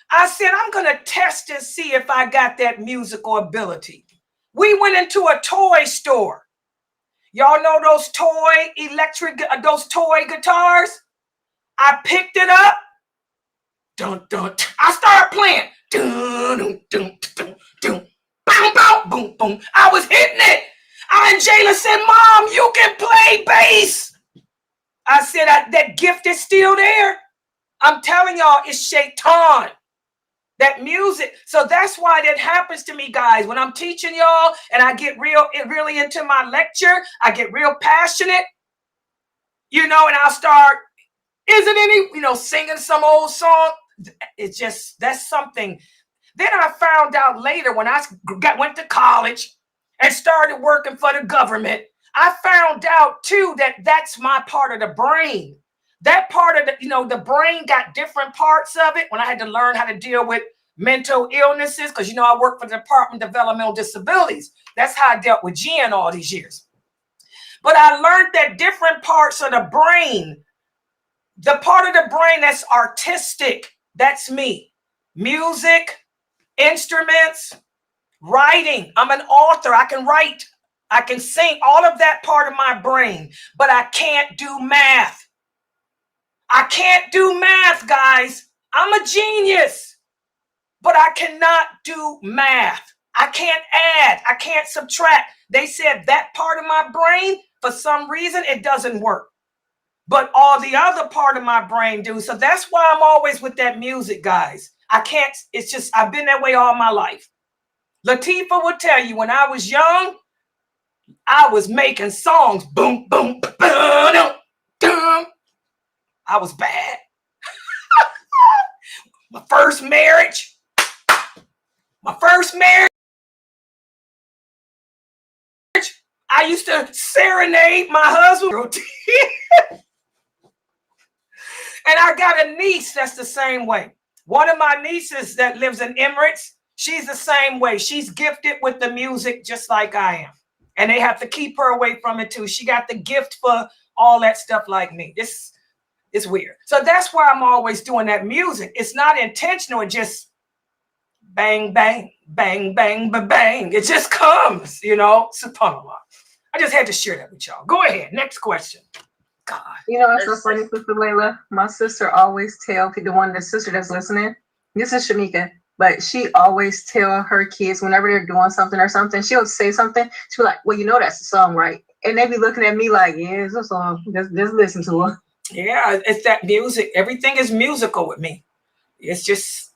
I said, I'm going to test and see if I got that musical ability. We went into a toy store. Y'all know those toy guitars? I picked it up. Dun, dun, I started playing. Dun, dun, dun, dun, dun. Boom, boom, boom, boom. I was hitting it. And Jayla said, Mom, you can play bass. I said, that gift is still there. I'm telling y'all, it's shaitan. That music. So that's why that happens to me, guys. When I'm teaching y'all and I get really into my lecture, I get real passionate, and I'll start, singing some old song. It's just, that's something. Then I found out later when I went to college and started working for the government, I found out too that that's my part of the brain. That part of the brain got different parts of it when I had to learn how to deal with mental illnesses, because I work for the Department of Developmental Disabilities. That's how I dealt with Jin all these years. But I learned that different parts of the brain, the part of the brain that's artistic, that's me. Music, instruments, writing. I'm an author. I can write. I can sing, all of that part of my brain, but I can't do math. I can't do math, guys. I'm a genius, but I cannot do math. I can't add. I can't subtract. They said that part of my brain, for some reason, it doesn't work. But all the other part of my brain do. So that's why I'm always with that music, guys. I can't, it's just, I've been that way all my life. Latifah will tell you, when I was young, I was making songs. Boom, boom, boom, boom. I was bad. My first marriage. I used to serenade my husband. And I got a niece that's the same way. One of my nieces that lives in Emirates, she's the same way. She's gifted with the music just like I am. And they have to keep her away from it too. She got the gift for all that stuff like me. It's weird. So that's why I'm always doing that music. It's not intentional. It just bang, bang, bang, bang, bang, bang. It just comes, you know, subhanAllah. I just had to share that with y'all. Go ahead. Next question. God. You know, it's so funny, Sister Laila. My sister always tell the one, the sister that's listening, this is Shamika, but she always tell her kids whenever they're doing something or something, she'll say something, she'll be like, well, you know that's a song, right? And they be looking at me like, yeah, it's a song. Just listen to her. Yeah, it's that music. Everything is musical with me. It's just,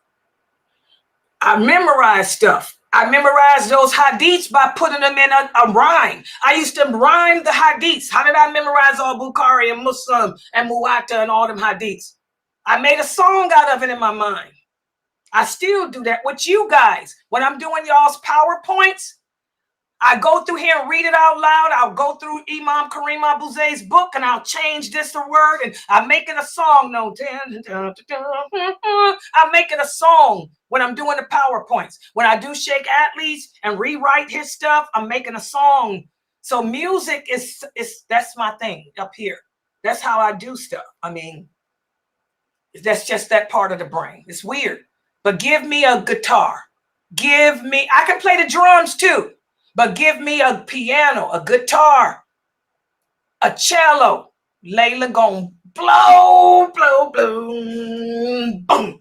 I memorize stuff. I memorized those hadiths by putting them in a rhyme. I used to rhyme the hadiths. How did I memorize all Bukhari and Muslim and Muwatta and all them hadiths? I made a song out of it in my mind. I still do that with you guys. When I'm doing y'all's PowerPoints, I go through here and read it out loud. I'll go through Imam Karim Abu Zayd's book and I'll change this a word and I'm making a song. No, I'm making a song when I'm doing the PowerPoints. When I do Sheikh Atlee's and rewrite his stuff, I'm making a song. So music is that's my thing up here. That's how I do stuff. I mean, that's just that part of the brain. It's weird. But give me a guitar. I can play the drums too. But give me a piano, a guitar, a cello. Layla gon' blow, blow, blow, boom.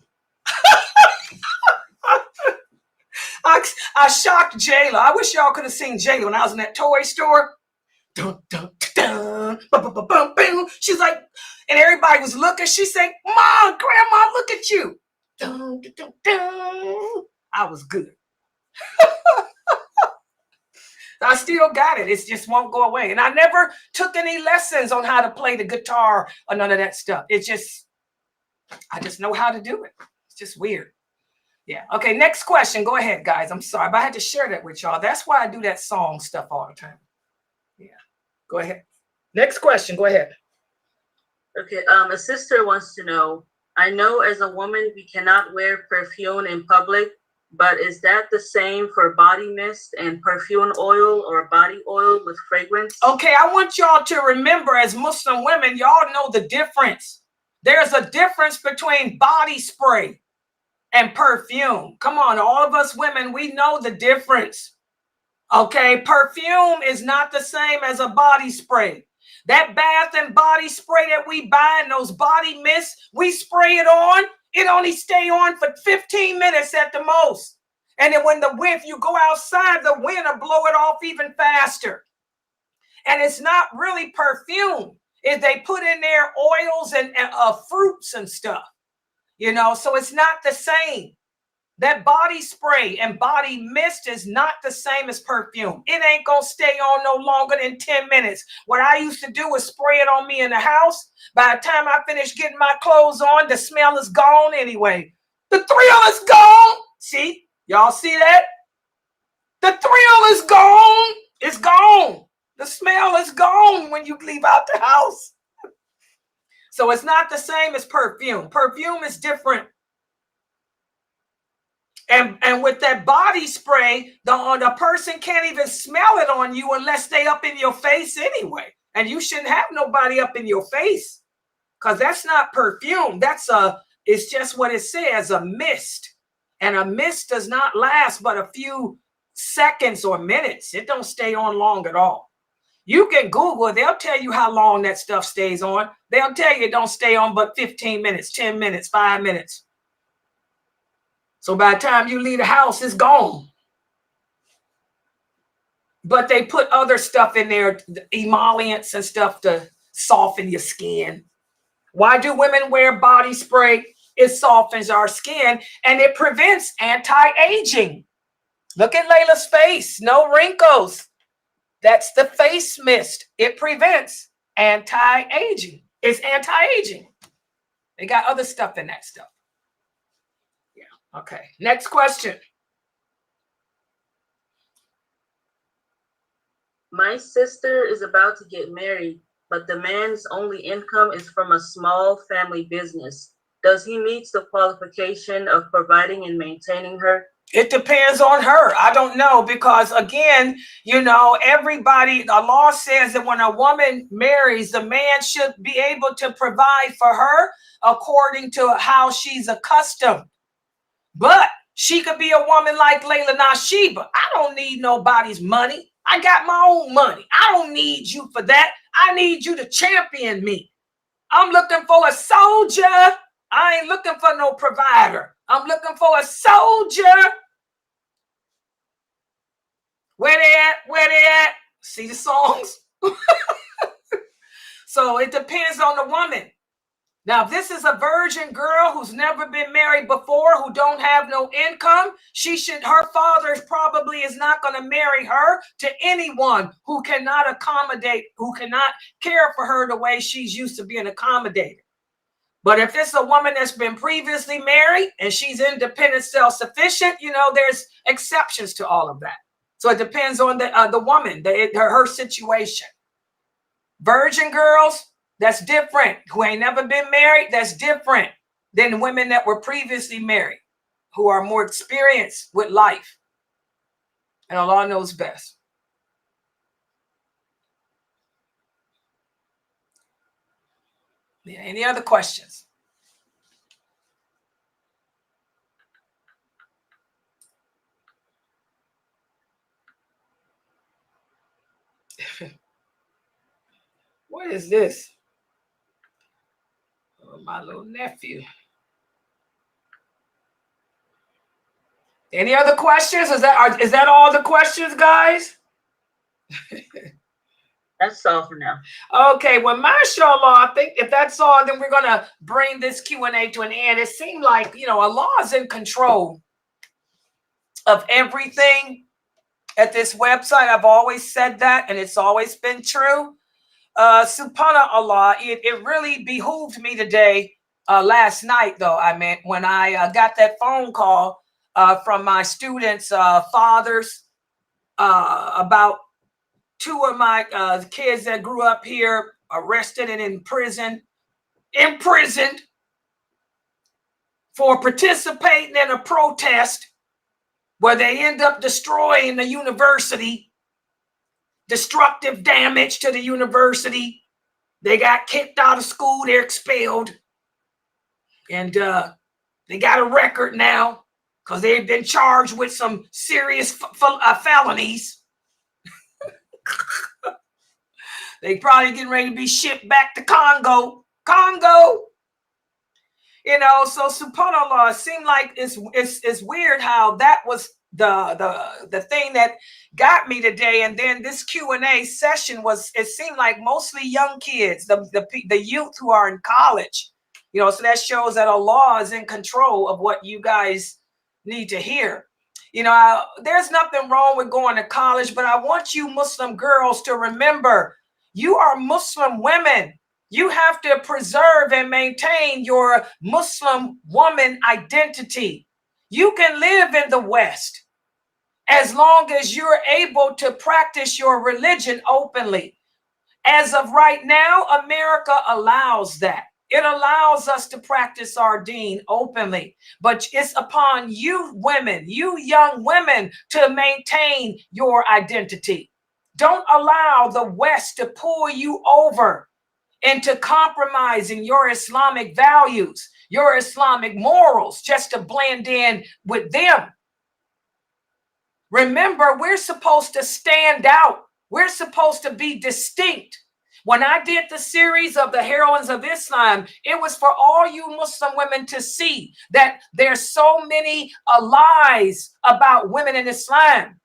I shocked Jayla. I wish y'all could have seen Jayla when I was in that toy store. Dun, dun, dun, bum, bum, bum, bum, bum. She's like, and everybody was looking. She said, Mom, Grandma, look at you. Dun, dun, dun, dun. I was good. I still got it. It just won't go away. And I never took any lessons on how to play the guitar or none of that stuff. It's just, I just know how to do it. It's just weird. Yeah. Okay. Next question. Go ahead, guys. I'm sorry, but I had to share that with y'all. That's why I do that song stuff all the time. Yeah. Go ahead. Next question. Go ahead. Okay. A sister wants to know, I know as a woman, we cannot wear perfume in public, but is that the same for body mist and perfume oil or body oil with fragrance? Okay, I want y'all to remember as Muslim women, y'all know the difference. There's a difference between body spray and perfume. Come on, all of us women, we know the difference. Okay, perfume is not the same as a body spray. That bath and body spray that we buy and those body mists, we spray it on. It only stay on for 15 minutes at the most. And then when the wind, you go outside, the wind will blow it off even faster. And it's not really perfume. If they put in there oils and fruits and stuff, you know, so it's not the same. That body spray and body mist is not the same as perfume. It ain't going to stay on no longer than 10 minutes. What I used to do was spray it on me in the house. By the time I finish getting my clothes on, the smell is gone anyway. The thrill is gone. See, y'all see that? The thrill is gone. It's gone. The smell is gone when you leave out the house. So it's not the same as perfume. Perfume is different. And with that body spray, the person can't even smell it on you unless they up in your face anyway. And you shouldn't have nobody up in your face because that's not perfume. It's just what it says, a mist. And a mist does not last but a few seconds or minutes. It don't stay on long at all. You can Google it. They'll tell you how long that stuff stays on. They'll tell you it don't stay on but 15 minutes, 10 minutes, 5 minutes. So by the time you leave the house, it's gone. But they put other stuff in there, emollients and stuff to soften your skin. Why do women wear body spray? It softens our skin and it prevents anti-aging. Look at Layla's face, no wrinkles. That's the face mist. It prevents anti-aging. It's anti-aging. They got other stuff in that stuff. Okay, next question. My sister is about to get married, but the man's only income is from a small family business. Does he meet the qualification of providing and maintaining her? It depends on her. I don't know, because again, you know, everybody, the law says that when a woman marries, the man should be able to provide for her according to how she's accustomed. But she could be a woman like Laila Nasheeba. I don't need nobody's money. I got my own money. I don't need you for that. I need you to champion me. I'm looking for a soldier. I ain't looking for no provider. I'm looking for a soldier. Where they at? Where they at? See the songs? So it depends on the woman. Now, if this is a virgin girl who's never been married before, who don't have no income, her father probably is not going to marry her to anyone who cannot accommodate, who cannot care for her the way she's used to being accommodated. But if it's a woman that's been previously married and she's independent, self-sufficient, you know, there's exceptions to all of that. So it depends on the woman, her situation. Virgin girls, that's different. Who ain't never been married, that's different than women that were previously married, who are more experienced with life. And Allah knows best. Yeah, any other questions? What is this? Oh, my little nephew. Any other questions? Is that all the questions, guys? That's all for now. Okay, well, mashallah, I think if that's all, then we're going to bring this Q&A to an end. It seemed like, you know, Allah is in control of everything at this website. I've always said that, and it's always been true. Subhanallah, it really behooved me today, last night, though, I meant, when I got that phone call from my students' fathers about two of my kids that grew up here, arrested and imprisoned for participating in a protest where they end up destroying the university, destructive damage to the university. They got kicked out of school, they're expelled. And they got a record now because they've been charged with some serious felonies. They probably getting ready to be shipped back to Congo. You know, so subhanAllah, it seemed like it's weird how that was the thing that got me today. And then this Q&A session it seemed like mostly young kids, the youth who are in college. You know, so that shows that Allah is in control of what you guys need to hear. You know, there's nothing wrong with going to college, but I want you Muslim girls to remember, you are Muslim women. You have to preserve and maintain your Muslim woman identity. You can live in the West as long as you're able to practice your religion openly. As of right now, America allows that. It allows us to practice our deen openly, but it's upon you women, you young women, to maintain your identity. Don't allow the West to pull you over into compromising your Islamic values, your Islamic morals, just to blend in with them. Remember, we're supposed to stand out. We're supposed to be distinct. When I did the series of the heroines of Islam, it was for all you Muslim women to see that there's so many lies about women in Islam.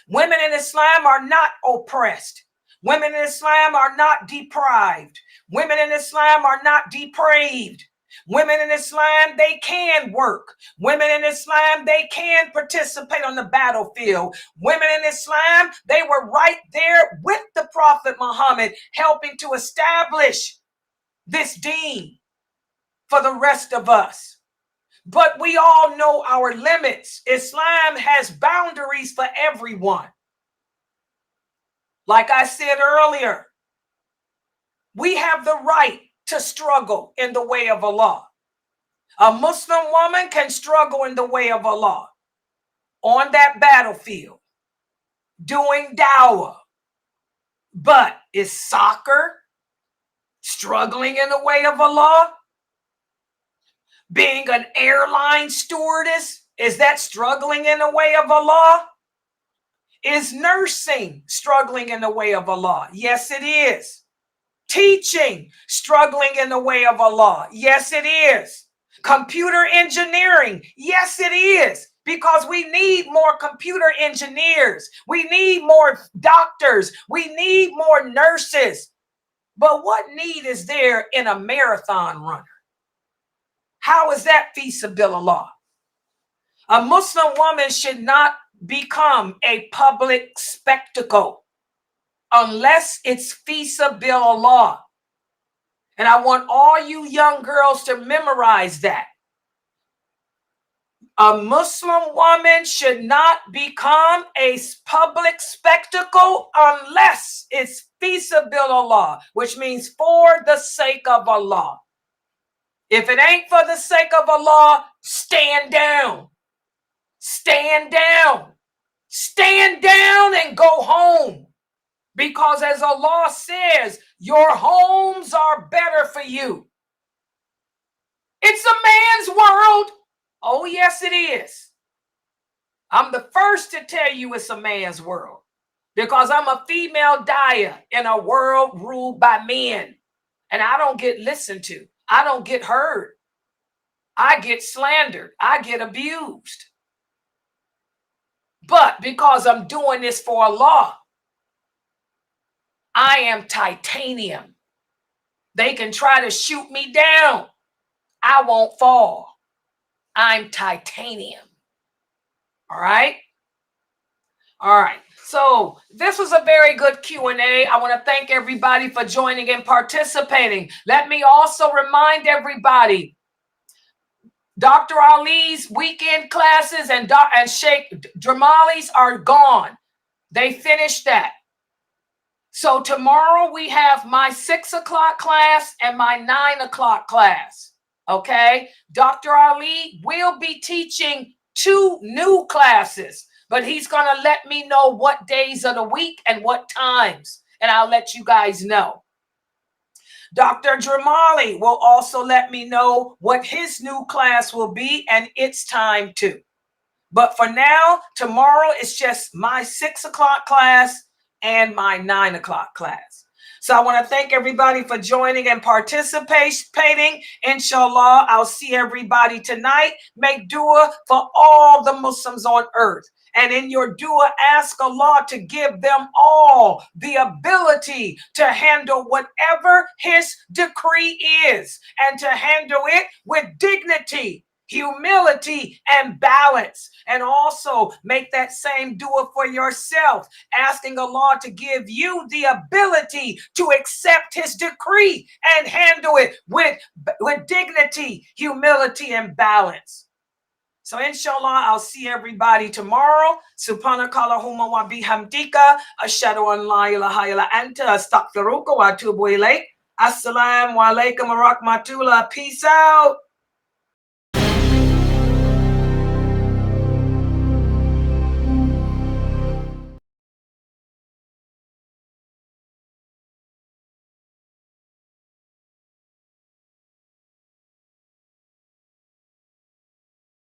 Women in Islam are not oppressed. Women in Islam are not deprived. Women in Islam are not depraved. Women in Islam, they can work. Women in Islam, they can participate on the battlefield. Women in Islam, they were right there with the Prophet Muhammad, helping to establish this deen for the rest of us. But we all know our limits. Islam has boundaries for everyone. Like I said earlier, we have the right to struggle in the way of Allah. A Muslim woman can struggle in the way of Allah on that battlefield, doing dawah. But is soccer struggling in the way of Allah? Being an airline stewardess, is that struggling in the way of Allah? Is nursing struggling in the way of Allah? Yes, it is. Teaching struggling in the way of Allah? Yes, it is. Computer engineering? Yes, it is. Because we need more computer engineers. We need more doctors. We need more nurses. But what need is there in a marathon runner? How is that feasibility? A Muslim woman should not become a public spectacle unless it's feasibility. And I want all you young girls to memorize that. A Muslim woman should not become a public spectacle unless it's feasibility, which means for the sake of Allah. If it ain't for the sake of Allah, stand down. Stand down. Stand down and go home. Because as Allah says, your homes are better for you. It's a man's world. Oh, yes, it is. I'm the first to tell you it's a man's world. Because I'm a female daya in a world ruled by men. And I don't get listened to. I don't get heard. I get slandered. I get abused. But because I'm doing this for Allah, I am titanium. They can try to shoot me down. I won't fall. I'm titanium. All right? All right. So this was a very good Q&A. I want to thank everybody for joining and participating. Let me also remind everybody, Dr. Ali's weekend classes and Sheikh Dramali's are gone. They finished that. So tomorrow we have my 6 o'clock class and my 9 o'clock class. Okay? Dr. Ali will be teaching 2 new classes, but he's going to let me know what days of the week and what times, and I'll let you guys know. Dr. Dramali will also let me know what his new class will be and its time too. But for now, tomorrow is just my 6 o'clock class and my 9 o'clock class. So I want to thank everybody for joining and participating. Inshallah, I'll see everybody tonight. Make dua for all the Muslims on earth. And in your dua, ask Allah to give them all the ability to handle whatever His decree is, and to handle it with dignity, humility, and balance. And also make that same dua for yourself, asking Allah to give you the ability to accept His decree and handle it with dignity, humility, and balance. So inshallah, I'll see everybody tomorrow. Subhanakallahumma wa bihamdika, ashhadu an la ilaha illa anta, astaghfiruka wa atubu ilayk. Assalamu alaikum wa rahmatullah. Peace out.